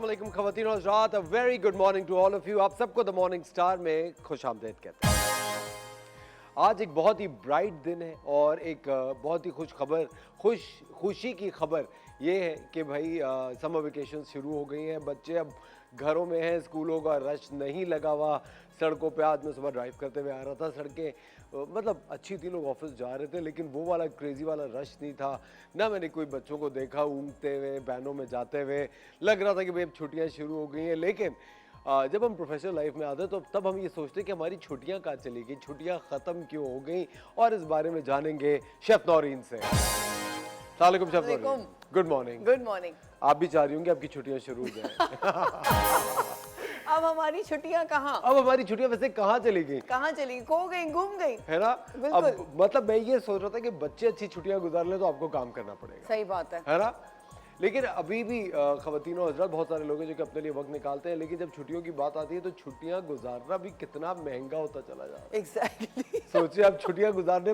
अस्सलाम ख़वातीन और हज़रात, a very good morning to all of you. आप सबको द मॉर्निंग स्टार में खुशामदीद कहते हैं। आज एक बहुत ही ब्राइट दिन है और एक बहुत ही खुशी की खबर ये है कि भाई समर वेकेशन शुरू हो गई हैं। बच्चे अब घरों में हैं, स्कूलों का रश नहीं लगा हुआ सड़कों पे। आज मैं सुबह ड्राइव करते हुए आ रहा था, सड़कें मतलब अच्छी थी, लोग ऑफिस जा रहे थे, लेकिन वो वाला क्रेजी वाला रश नहीं था। ना मैंने कोई बच्चों को देखा ऊँगते हुए वैनों में जाते हुए। लग रहा था कि भाई अब छुट्टियाँ शुरू हो गई हैं। लेकिन जब हम प्रोफेशनल लाइफ में आते तो तब हम ये सोचते कि हमारी छुट्टियां कहाँ चली गई, छुट्टियां ख़त्म क्यों हो गई, और इस बारे में जानेंगे शेफ नौरीन से। सलामुअलैकुम chef Naureen, good morning. Good morning. आप भी चाह रही होंगी आपकी छुट्टियां शुरू हो जाए। अब हमारी छुट्टियां कहाँ? अब हमारी छुट्टियां वैसे कहाँ चली गई? कहाँ चली गई? खो गई, घूम गई, है ना? बिल्कुल। अब मतलब मैं ये सोच रहा था कि बच्चे अच्छी छुट्टियां गुजार ले तो आपको काम करना पड़ेगा। सही बात है ना? लेकिन अभी भी ख़वातीनों और हज़रात बहुत सारे लोग हैं जो कि अपने लिए वक्त निकालते हैं, लेकिन जब छुट्टियों की बात आती है तो छुट्टियां गुजारना भी कितना महंगा होता चला जा रहा है। एग्जैक्टली। सोचिए आप छुट्टियां गुजारने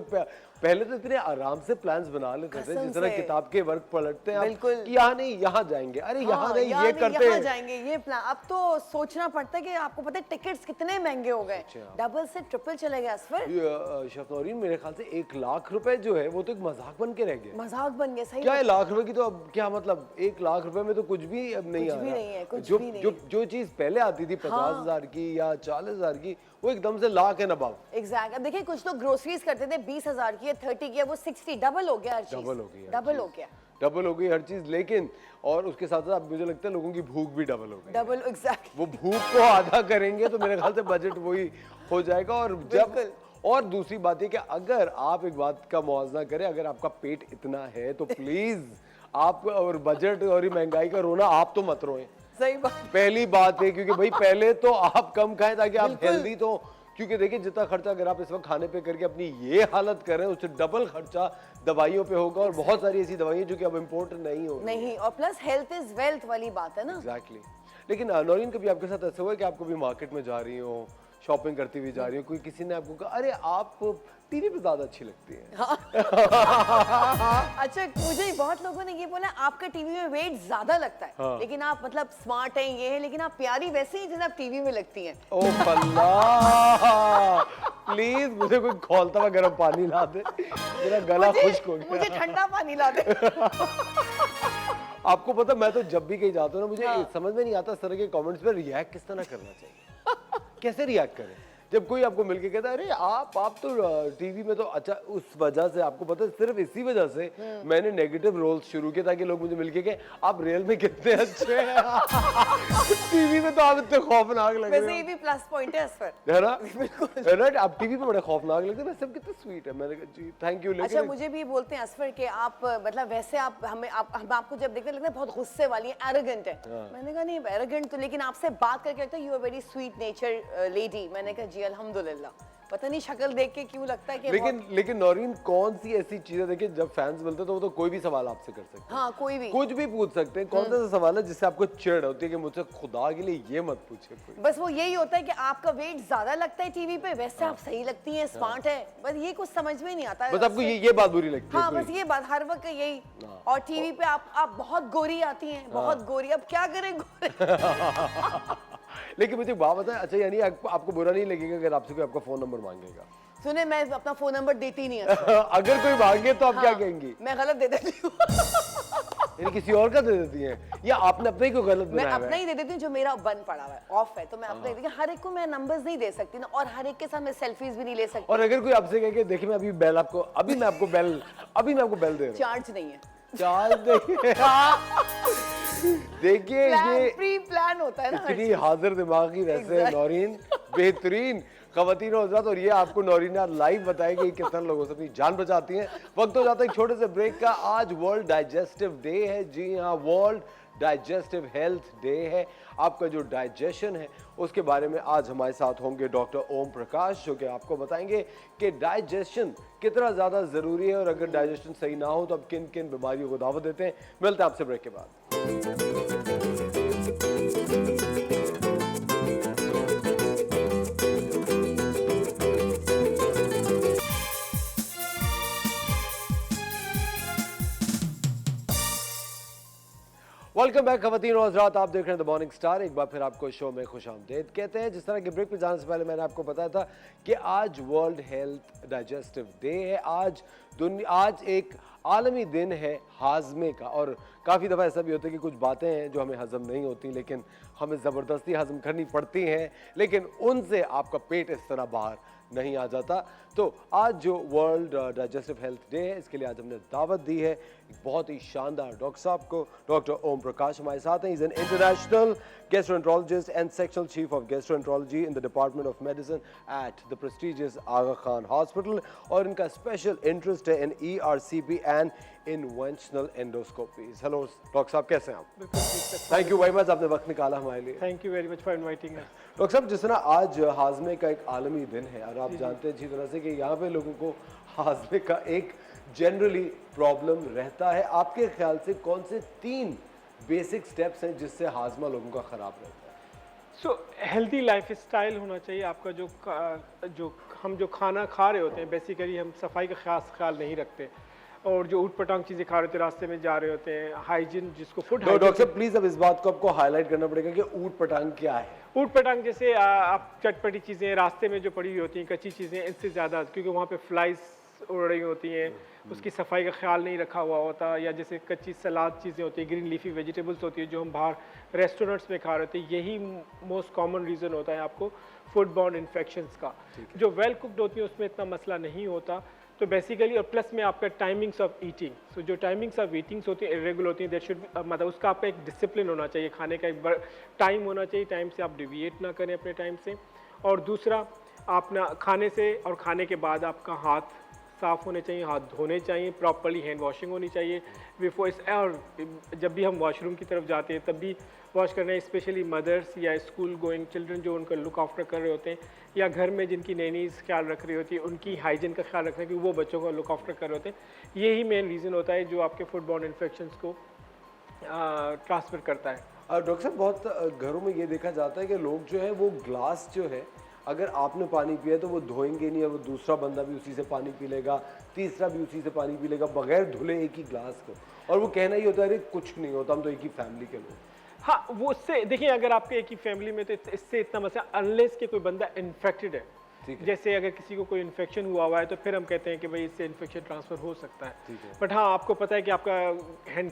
पहले तो इतने आराम से प्लान्स बना लेते थे, जिस तरह किताब के वर्क पलटते हैं बिल्कुल। कि यहाँ नहीं यहाँ जाएंगे, अरे यहाँ नहीं ये करते यहाँ हैं, जाएंगे, ये प्लान। अब तो सोचना पड़ता है कि आपको पता है टिकट्स कितने महंगे हो गए, डबल से ट्रिपल चले गए। शेफ नौरीन मेरे ख्याल से 1 लाख रुपए जो है वो तो एक मजाक बन के रह गया। मजाक बन गया। सही क्या है लाख रुपए की, तो अब क्या मतलब 1 लाख रुपए में तो कुछ भी अब नहीं आ रहा। जो चीज पहले आती थी 50,000 की या 40,000 की, वो एकदम से लाख है नबाव। एग्जैक्ट। अब देखिए कुछ लोग ग्रोसरीज करते थे 20,000 की, 30 की, वो 60, डबल हो गया हर चीज। डबल हो गई हर चीज। लेकिन और उसके साथ साथ मुझे लगता है लोगों की भूख भी डबल हो गई। Double, exact. वो भूख को आधा करेंगे तो मेरे ख्याल से बजट वही हो जाएगा। और जब और दूसरी बात है कि अगर आप एक बात का मुआवजा करें, अगर आपका पेट इतना है तो प्लीज आप और बजट और ये महंगाई का रोना आप तो मत रोएं। सही बात। पहली बात है क्योंकि भाई पहले तो आप कम खाएं ताकि आप हेल्दी तो, क्योंकि देखिए जितना खर्चा अगर आप इस वक्त खाने पे करके अपनी ये हालत करें उससे डबल खर्चा दवाइयों पे होगा। और बहुत सारी ऐसी दवाइयां जो कि अब इम्पोर्ट नहीं हो नहीं, और प्लस हेल्थ इज वेल्थ वाली बात है ना। एग्जैक्टली। लेकिन नौरीन कभी आपके साथ ऐसा हुआ है कि आप कभी मार्केट में जा रही हो, शॉपिंग करती हुई जा रही हो, कोई किसी ने आपको कहा अरे आप टीवी पे ज्यादा अच्छी लगती है? हाँ। अच्छा, मुझे बहुत लोगों ने ये बोला आपका टीवी में वेट ज्यादा लगता है। हाँ। लेकिन आप मतलब स्मार्ट हैं, ये है, लेकिन आप प्यारी वैसे ही जैसे आप टीवी में लगती हैं। ओ अल्लाह, प्लीज मुझे कोई खौलता हुआ गर्म पानी ला दे, मेरा गला खुश्क हो गया। मुझे ठंडा पानी ला दे। आपको पता मैं तो जब भी कहीं जाता हूँ ना, मुझे समझ में नहीं आता इस तरह के कमेंट्स पे रिएक्ट किस तरह करना चाहिए। कैसे रिएक्ट करें जब कोई आपको मिलके कहता है अरे आप तो टीवी में तो अच्छा। उस वजह से आपको पता है, सिर्फ इसी वजह से मैंने नेगेटिव रोल्स शुरू किए ताकि लोग मुझे मिलके कहें आप रियल में कितने अच्छे हैं। टीवी में तो आप इतने खौफनाक लग रहे हो। वैसे ये भी प्लस पॉइंट है असफर, है ना? बिल्कुल राइट। आप टीवी पे बड़े खौफनाक लगते हैं, सब कितने स्वीट है। मैंने कहा जी थैंक यू। अच्छा, मुझे भी बोलते हैं असफर कि आप मतलब वैसे आप हम आपको जब देखते लगता है बहुत गुस्से वाली है, एरोगेंट है। मैंने कहा नहीं एरोगेंट तो, लेकिन आपसे बात करके लगता है you are very sweet nature lady. मैंने कहा जी अल्हम्दुलिल्लाह। पता नहीं शक्ल देख के क्यों लगता है कि लेकिन नौरीन कौन सी ऐसी चीजें देखिए जब फैंस मिलते हैं तो वो तो कोई भी सवाल आपसे कर सकते हैं। हाँ, कोई भी कुछ भी पूछ सकते हैं। कौन सा सवाल है जिससे आपको चिढ़ होती है कि मुझसे खुदा के लिए ये मत पूछे कोई? बस वो यही होता है कि आपका वेट ज्यादा लगता है टीवी पे, वैसे आप सही लगती हैं, स्मार्ट है। बस ये कुछ समझ में नहीं आता है। बस आपको ये बात बुरी लगती है? हाँ, बस ये बात हर वक्त यही। और टीवी पे आप बहुत गोरी आती हैं, बहुत गोरी। अब क्या करें गोरे। लेकिन मुझे बात बताएं, अच्छा यानी आपको बुरा नहीं लगेगा अगर आपसे कोई आपका फोन नंबर मांगेगा? सुने, मैं अपना फोन नंबर देती नहीं है। अगर कोई मांगे तो आप क्या कहेंगी? मैं गलत दे देती हूँ। यानी किसी और का दे देती हैं या आपने अपने ही को गलत बनाया है? मैं अपना ही दे देती हूँ जो मेरा बंद पड़ा हुआ है, ऑफ है, तो मैं अपना ही देती हूँ। हर एक को मैं नंबर्स नहीं दे सकती ना, और हर एक के साथ मैं सेल्फीज भी नहीं ले सकती। और अगर कोई आपसे कहे कि देखिए मैं अभी मैं आपको बेल दे रहा हूँ। चार्ज नहीं है। चार्ज नहीं देखिए ये प्री प्लान होता है ना। इतनी हाजिर दिमागी वैसे नौरीन, बेहतरीन ख़वातीन और हज़रात। और ये आपको नौरीन लाइव बताएगी किस तरह लोगों से अपनी जान बचाती हैं। वक्त हो जाता है एक छोटे से ब्रेक का। आज वर्ल्ड डाइजेस्टिव डे है। जी हाँ, वर्ल्ड डाइजेस्टिव हेल्थ डे है। आपका जो डाइजेशन है उसके बारे में आज हमारे साथ होंगे डॉक्टर ओम प्रकाश, जो कि आपको बताएंगे कि डाइजेशन कितना ज़्यादा ज़रूरी है और अगर डाइजेशन सही ना हो तो अब किन किन बीमारियों को दावत देते हैं। मिलते हैं आपसे ब्रेक के बाद। वेलकम बैक खवातीन और हज़रात, आप देख रहे हैं द मॉर्निंग स्टार। एक बार फिर आपको शो में खुशामदीद कहते हैं। जिस तरह के ब्रेक पे जाने से पहले मैंने आपको बताया था कि आज वर्ल्ड हेल्थ डाइजेस्टिव डे है। आज एक आलमी दिन है हाजमे का। और काफ़ी दफ़ा ऐसा भी होता है कि कुछ बातें हैं जो हमें हज़म नहीं होती, लेकिन हमें ज़बरदस्ती हज़म करनी पड़ती हैं, लेकिन उनसे आपका पेट इस तरह बाहर नहीं आ जाता। तो आज जो वर्ल्ड डाइजेस्टिव हेल्थ डे है, इसके लिए आज हमने दावत दी है एक बहुत ही शानदार डॉक्टर साहब को। डॉक्टर ओम प्रकाश हमारे साथ हैं। Is an international gastroenterologist and sectional chief of gastroenterology in the department of medicine at the prestigious Aga Khan hospital, और इनका स्पेशल इंटरेस्ट है in ERCP and interventional endoscopies. Hello doctor साहब, कैसे हैं आप? थैंक यू वेरी मच, आपने वक्त निकाला हमारे लिए। Thank you very much for inviting us. Doctor साहब, जिस तरह आज हाजमे का एक आलमी दिन है और आप जानते हैं अच्छी तरह से कि यहाँ पे लोगों को हाजमे का एक जनरली प्रॉब्लम रहता है, आपके ख्याल से कौन से 3 बेसिक स्टेप्स हैं जिससे हाजमा लोगों का ख़राब रहता है? सो हेल्दी लाइफ स्टाइल होना चाहिए आपका। हम जो खाना खा रहे होते हैं, बेसिकली हम सफाई का खास ख्याल नहीं रखते, और जो ऊट पटांग चीज़ें खा रहे होते हैं, रास्ते में जा रहे होते हैं, हाइजीन जिसको फूड डॉक्टर साहब प्लीज़ अब इस बात को आपको हाईलाइट करना पड़ेगा कि ऊट पटांग क्या है। ऊट पटांग जैसे आप चटपटी चीज़ें रास्ते में जो पड़ी हुई होती हैं, कच्ची चीज़ें, इससे ज़्यादा, क्योंकि वहाँ पे फ्लाइज उड़ रही होती हैं, उसकी सफाई का ख्याल नहीं रखा हुआ होता, या जैसे कच्ची सलाद चीज़ें होती हैं, ग्रीन लीफी वेजिटेबल्स होती है जो हम बाहर रेस्टोरेंट्स में खा रहे होते हैं, यही मोस्ट कॉमन रीज़न होता है आपको फूड बॉर्न इन्फेक्शंस का। जो वेल कुक्ड होती है उसमें इतना मसला नहीं होता। तो बेसिकली, और प्लस में आपका टाइमिंग्स ऑफ ईटिंग, सो जो टाइमिंग्स ऑफ ईटिंग्स होती है इरेगुलर होती हैं, दैट शुड मतलब उसका आपका एक डिसिप्लिन होना चाहिए, खाने का एक टाइम होना चाहिए, टाइम से आप डिविएट ना करें अपने टाइम से। और दूसरा, आप ना खाने से और खाने के बाद आपका हाथ साफ़ होने चाहिए, हाथ धोने चाहिए, प्रॉपर्ली हैंड वॉशिंग होनी चाहिए बिफोर। और जब भी हम वॉशरूम की तरफ जाते हैं तब भी वॉश करना है, स्पेशली मदर्स या स्कूल गोइंग चिल्ड्रन जो उनका लुक आफ्टर कर रहे होते हैं, या घर में जिनकी नैनीज़ ख्याल रख रही होती है, उनकी हाइजीन का ख्याल रखना है कि वो बच्चों का लुक आफ्टर कर रहे होते हैं। यही मेन रीज़न होता है जो आपके फूड बॉर्न इन्फेक्शंस को ट्रांसफ़र करता है। डॉक्टर साहब, बहुत घरों में ये देखा जाता है कि लोग जो है वो ग्लास जो है, अगर आपने पानी पिया तो वो धोएंगे नहीं, और वो दूसरा बंदा भी उसी से पानी पी लेगा, तीसरा भी उसी से पानी पी लेगा बगैर धुले एक ही ग्लास को, और वो कहना ही होता है अरे कुछ नहीं होता, हम तो एक ही फैमिली के लोग। हाँ, वो उससे देखिए, अगर आपके एक ही फैमिली में, तो इससे इतना मसला, अनलेस कि कोई बंदा इन्फेक्टेड है, जैसे अगर किसी को कोई इन्फेक्शन हुआ है तो फिर हम कहते हैं कि भाई इससे इन्फेक्शन ट्रांसफर हो सकता है। बट हाँ, आपको पता है कि आपका हैंड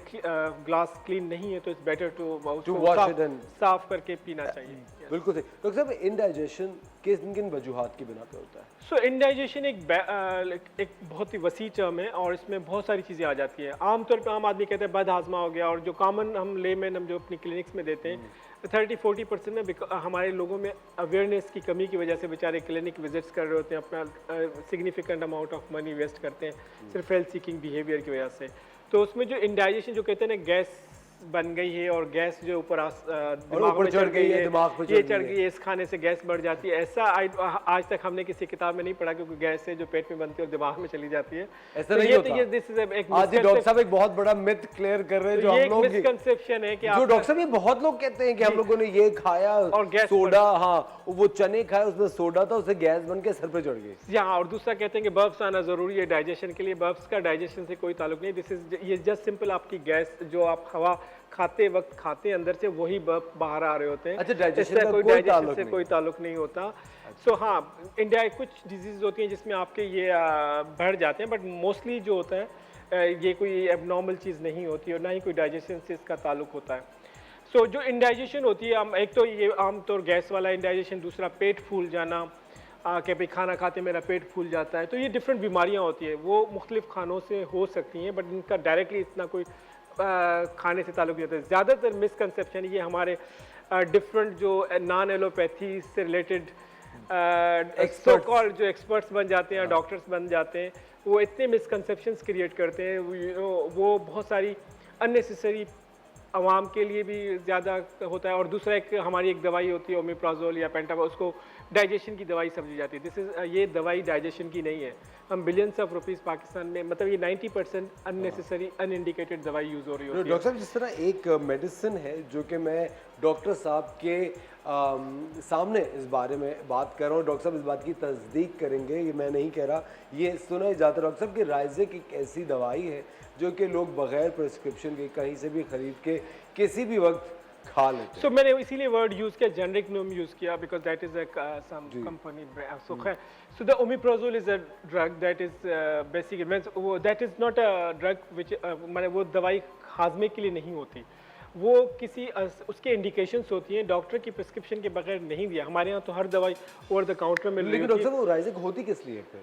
ग्लास क्लीन नहीं है, तो इट्स बेटर टू साफ करके पीना चाहिए। बिल्कुल सही। डॉक्टर साहब, इंडाइजेशन किन किन वजूहात की बिना पे होता है? सो इंडाइजेशन एक बहुत ही वसी टर्म है, और इसमें बहुत सारी चीज़ें आ जाती हैं। आमतौर पे आम आदमी कहते हैं बद हाजमा हो गया, और जो कॉमन हम लेमैन हम जो अपनी क्लिनिक्स में देते हैं 30-40% में हमारे लोगों में अवेयरनेस की कमी की वजह से बेचारे क्लिनिक विजिट्स कर रहे होते हैं, अपना significant amount of money waste करते हैं सिर्फ हेल्थ सीकिंग बिहेवियर की वजह से। तो उसमें जो इंडाइजेशन जो कहते हैं ना, गैस बन गई है और गैस जो ऊपर दिमाग में चढ़ गई है, ये चढ़ गई है, इस खाने से गैस बढ़ जाती है, ऐसा आज तक हमने किसी किताब में नहीं पढ़ा, क्योंकि गैस से जो पेट में बनती है और दिमाग में चली जाती है, ऐसा नहीं होता। आज डॉक्टर साहब एक बहुत बड़ा मिथ क्लियर कर रहे हैं, जो हम लोग मिसकंसेप्शन है कि जो डॉक्टर साहब ये बहुत लोग कहते हैं कि हम लोगों ने ये खाया और गैस सोडा, हाँ वो चने खाए उसमें सोडा था, उससे गैस बन के सर पे चढ़ गई। हाँ, और दूसरा कहते हैं कि बर्ब्स आना जरूरी है डाइजेशन के लिए। बर्ब्स का डाइजेशन से कोई ताल्लुक नहीं, ये जस्ट सिंपल आपकी गैस जो आप हवा खाते वक्त खाते हैं अंदर से, वही बाहर आ रहे होते हैं। अच्छा, डाइजेशन से कोई ताल्लुक नहीं होता। सो हाँ, इंडिया कुछ डिजीज होती हैं जिसमें आपके ये बढ़ जाते हैं, बट मोस्टली जो होता है ये कोई एबनॉर्मल चीज़ नहीं होती और ना ही कोई डाइजेशन से इसका ताल्लुक होता है। सो जो इंडाइजेशन होती है, एक तो ये आमतौर गैस वाला इंडाइजेशन, दूसरा पेट फूल जाना कि भाई खाना खाते मेरा पेट फूल जाता है। तो ये डिफरेंट बीमारियाँ होती हैं, वो मुख्तलिफ खानों से हो सकती हैं, बट इनका डायरेक्टली इतना कोई खाने से ताल्लुक नहीं होता है। ज़्यादातर मिसकंसेप्शन ये हमारे डिफरेंट जो नॉन एलोपैथी से रिलेटेड सो कॉल्ड जो एक्सपर्ट्स बन जाते हैं, डॉक्टर्स बन जाते हैं, वो इतने मिसकंसेप्शंस क्रिएट करते हैं, वो बहुत सारी अननेसेसरी आवाम के लिए भी ज़्यादा होता है। और दूसरा एक हमारी एक दवाई होती है ओमेप्राजोल या पेंटाबॉल, उसको डाइजेशन की दवाई समझी जाती है। ये दवाई डाइजेशन की नहीं है। हम बिलियंस ऑफ रुपीस पाकिस्तान में, मतलब ये 90% अननेसेसरी अनइंडिकेटेड दवाई यूज हो रही होती है। डॉक्टर साहब, जिस तरह एक मेडिसिन है जो कि मैं डॉक्टर साहब के सामने इस बारे में बात कर रहा हूँ, डॉक्टर साहब इस बात की तस्दीक करेंगे, ये मैं नहीं कह रहा, ये सुना जाता है डॉक्टर साहब कि राइज़ेक एक ऐसी दवाई है जो कि लोग बगैर प्रिस्क्रिप्शन के कहीं से भी खरीद के किसी भी वक्त खा लेते हैं। So मैंने इसीलिए वर्ड यूज किया, जेनरिक नेम यूज किया, because that is some company brand. So the omeprazole is a drug that is basically means that is not a drug which माने वो दवाई हाजमे के लिए नहीं होती, वो किसी उसके इंडिकेशंस होती हैं, डॉक्टर की प्रिस्क्रिप्शन के बगैर नहीं दिया। हमारे यहाँ तो हर दवाई ओवर द काउंटर मिल रही लेकिन होती डॉक्टर है। साहब वो राइज़ेक होती किस लिए फिर?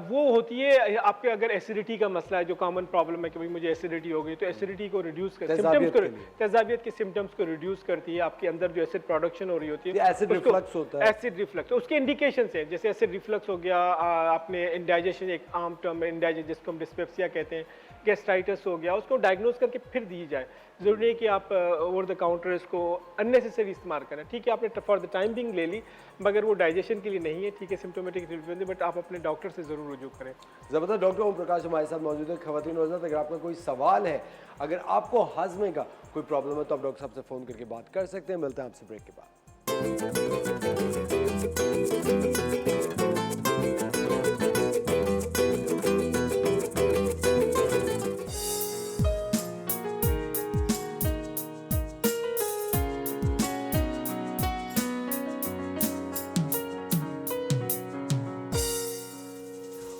वो होती है आपके अगर एसिडिटी का मसला है, जो कॉमन प्रॉब्लम है कि भाई मुझे एसिडिटी हो गई, तो एसिडिटी को रिड्यूस कर सिम्टम्स को, तेजाबियत के सिम्टम्स को रिड्यूस करती है। आपके अंदर जो एसिड प्रोडक्शन हो रही होती है, एसिड रिफ्लक्स होता है। एसिड रिफ्लक्स उसके इंडिकेशंस हैं, जैसे एसिड रिफ्लक्स हो गया, आपने इंडाइजेशन, एक आम टर्म है इंडाइजेशन जिसको हम डिस्पेप्सिया कहते हैं, गैस्ट्राइटिस हो गया, उसको डायग्नोज करके फिर दी जाए। जरूरी है कि आप ओवर द काउंटर इसको अननेसेसरी इस्तेमाल करें। ठीक है, आपने फॉर द टाइम बिंग ले ली, मगर वो डाइजेशन के लिए नहीं है। ठीक है, सिम्टोमेटिक ट्रीटमेंट है, बट आप अपने डॉक्टर से जरूर रुजू करें। ज़बरदस्त। डॉक्टर ओम प्रकाश हमारे साथ मौजूद है। ख़वातीन और हज़रात, अगर आपका कोई सवाल है, अगर आपको हाजमे का कोई प्रॉब्लम है, तो आप डॉक्टर साहब से फ़ोन करके बात कर सकते हैं। मिलते हैं आपसे ब्रेक के बाद।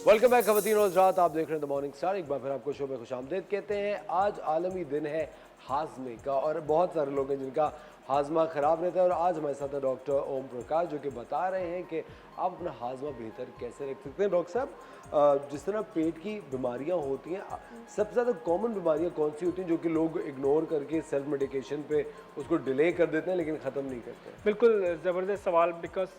वेलकम बैक ख़वातीन और हज़रात, आप देख रहे हैं द मॉर्निंग स्टार। एक बार फिर आपको शो में खुशामदीद कहते हैं। आज आलमी दिन है हाजमे का, और बहुत सारे लोग हैं जिनका हाजमा ख़राब रहता है, और आज हमारे साथ है डॉक्टर ओम प्रकाश जो कि बता रहे हैं कि आप अपना हाजमा बेहतर कैसे रख सकते हैं। डॉक्टर साहब, जिस तरह पेट की बीमारियां होती हैं, सबसे ज़्यादा कॉमन बीमारियां कौन सी होती हैं जो कि लोग इग्नोर करके सेल्फ मेडिकेशन पे उसको डिले कर देते हैं लेकिन ख़त्म नहीं करते? बिल्कुल ज़बरदस्त सवाल, बिकॉज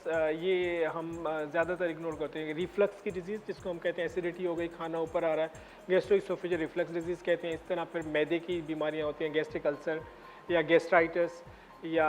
ये हम ज़्यादातर इग्नोर करते हैं। रिफ्लक्स की डिजीज़ जिसको हम कहते हैं, एसिडिटी हो गई, खाना ऊपर आ रहा है, गैस्ट्रोइसोफेजियल रिफ्लक्स डिजीज़ कहते हैं। इस तरह फिर मैदे की बीमारियाँ होती हैं, गैस्ट्रिक अल्सर या गैस्ट्राइटिस या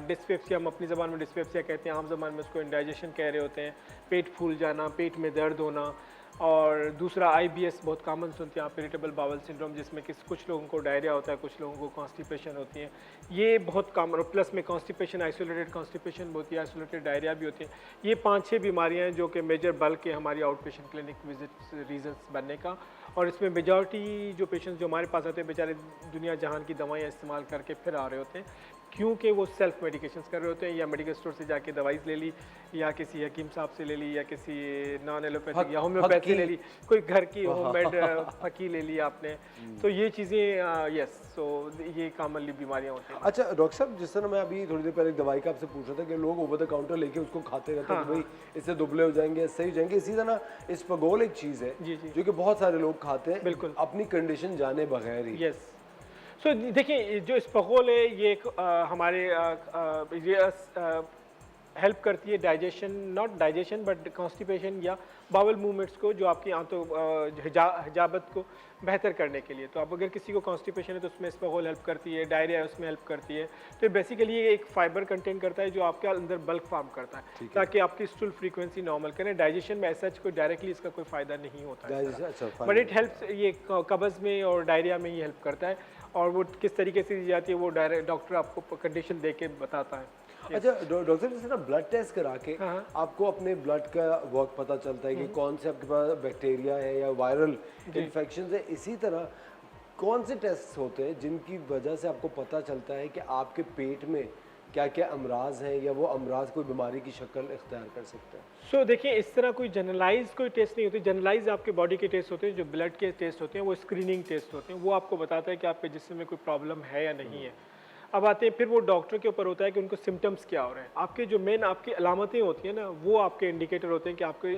डिस्पेप्सिया, हम अपनी ज़बान में डिस्पेप्सिया कहते हैं, आम ज़बान में उसको इंडाइजेशन कह रहे होते हैं। पेट फूल जाना, पेट में दर्द होना, और दूसरा IBS बहुत कॉमन सुनते हैं आप, इरिटेबल बाउल सिंड्रोम, जिसमें कि कुछ लोगों को डायरिया होता है, कुछ लोगों को कॉन्स्टिपेशन होती है। ये बहुत कॉमन, और प्लस में कॉन्स्टिपेशन, आइसोलेटेड कॉन्स्टिपेशन होती है, आइसोलेटेड डायरिया भी होती है। ये 5-6 बीमारियां हैं जो कि मेजर बल्क है हमारी out patient clinic visit reasons बनने का। और इसमें मेजॉरिटी जो पेशेंट्स जो हमारे पास आते हैं, बेचारे दुनिया जहान की दवाइयाँ इस्तेमाल करके फिर आ रहे होते हैं, क्योंकि वो सेल्फ मेडिकेशंस कर रहे होते हैं, या मेडिकल स्टोर से जाके दवाई ले ली, या किसी हकीम साहब से ले ली, या किसी नॉन एलोपैथिक या होम्योपैथी ले ली, कोई घर की होममेड फकी ले ली आपने। तो ये चीज़ें यस, तो ये कॉमनली बीमारियां होती हैं। अच्छा डॉक्टर साहब, जिस तरह मैं अभी थोड़ी देर पहले एक दवाई का आपसे पूछ रहा था कि लोग ओवर द काउंटर लेके उसको खाते रहते हैं कि भाई इससे दुबले हो जाएंगे, सही हो जाएंगे। इसी तरह इस्पगोल एक चीज़ है जो कि बहुत सारे लोग खाते हैं, बिल्कुल अपनी कंडीशन जाने बगैर ही। यस, सो देखिए, जो इस्पगोल है ये एक हमारे हेल्प करती है digestion, not digestion but constipation या बावल मूवमेंट्स को, जो आपकी आंतों हिजाबत को बेहतर करने के लिए। तो अब अगर किसी को कॉन्स्टिपेशन है तो उसमें इस्पगोल हेल्प करती है, डायरिया है उसमें हेल्प करती है। तो बेसिकली ये एक फाइबर कंटेन करता है जो आपके अंदर बल्क फॉर्म करता है ताकि आपकी स्टूल फ्रीक्वेंसी नॉर्मल करें। डाइजेशन में ऐसा कोई डायरेक्टली इसका कोई फ़ायदा नहीं होता है, बट इट हेल्प्स, ये कब्ज़ में और डायरिया में ये हेल्प करता है। और वो किस तरीके से दी जाती है वो डायरेक्ट डॉक्टर आपको कंडीशन दे के बताता है। अच्छा डॉक्टर, जिस तरह ब्लड टेस्ट करा के आपको अपने ब्लड का वर्क पता चलता है कि कौन से आपके पास बैक्टीरिया है या वायरल इन्फेक्शन है, इसी तरह कौन से टेस्ट होते हैं जिनकी वजह से आपको पता चलता है कि आपके पेट में क्या क्या अमराज हैं या वो अमराज कोई बीमारी की शक्ल इख्तियार कर सकते हैं? सो देखिए, इस तरह कोई जनरलाइज कोई टेस्ट नहीं होती। जनरलाइज आपके बॉडी के टेस्ट होते हैं, जो ब्लड के टेस्ट होते हैं वो स्क्रीनिंग टेस्ट होते हैं, वो आपको बताता है कि आपके जिस्म में कोई प्रॉब्लम है या नहीं है। अब आते हैं फिर वो डॉक्टर के ऊपर होता है कि उनको सिम्टम्स क्या हो रहे हैं। आपके जो मेन आपकी अलामतें होती हैं ना, वो आपके इंडिकेटर होते हैं कि आपके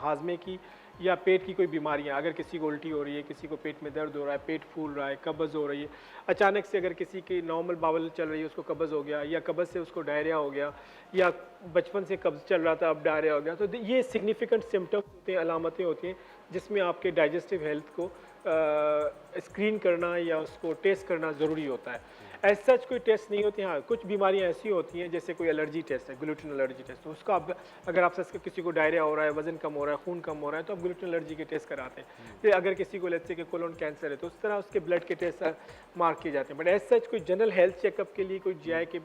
हाजमे की या पेट की कोई बीमारियां, अगर किसी को उल्टी हो रही है, किसी को पेट में दर्द हो रहा है, पेट फूल रहा है, कब्ज़ हो रही है, अचानक से अगर किसी की नॉर्मल बावल चल रही है उसको कब्ज़ हो गया, या कब्ज़ से उसको डायरिया हो गया, या बचपन से कब्ज़ चल रहा था अब डायरिया हो गया, तो ये सिग्निफिकेंट सिम्टम्स होते हैं, अलामतें होती हैं जिसमें आपके डाइजेस्टिव हेल्थ को स्क्रीन करना या उसको टेस्ट करना ज़रूरी होता है। एज सच कोई टेस्ट नहीं होती। हाँ, कुछ बीमारियां ऐसी होती हैं जैसे कोई एलर्जी टेस्ट है, ग्लूटेन एलर्जी टेस्ट, तो उसका आप अगर आप किसी को डायरिया हो रहा है, वजन कम हो रहा है, खून कम हो रहा है, तो आप ग्लूटेन एलर्जी के टेस्ट कराते हैं। फिर अगर किसी को लेट्स से कि कोलोन कैंसर है तो उस तरह उसके ब्लड के टेस्ट मार्क किए जाते हैं। बट एज सच कोई जनरल हेल्थ चेकअप के लिए कोई जीआई के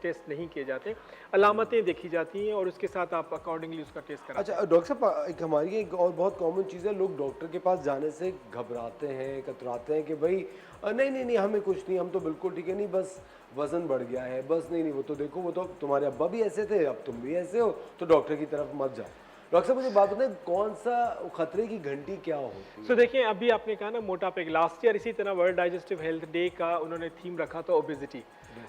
टेस्ट नहीं किए जाते, अलामतें देखी जाती हैं और उसके साथ आप अकॉर्डिंगली उसका टेस्ट कराते अच्छा डॉक्टर साहब, एक हमारी एक और बहुत कॉमन चीज़ है, लोग डॉक्टर के पास जाने से घबराते हैं, कतराते हैं कि भाई नहीं नहीं नहीं हमें कुछ नहीं, हम तो बिल्कुल ठीक है, नहीं बस वजन बढ़ गया है, बस नहीं नहीं वो तो देखो वो तो तुम्हारे अब्बा भी ऐसे थे, अब तुम भी ऐसे हो, तो डॉक्टर की तरफ मत जाओ। डॉक्टर साहब मुझे बात बताएं, कौन सा खतरे की घंटी क्या होती है? सो देखिए, अभी आपने कहा ना मोटापे, लास्ट ईयर इसी तरह वर्ल्ड डाइजेस्टिव हेल्थ डे का उन्होंने थीम रखा था ओबेसिटी।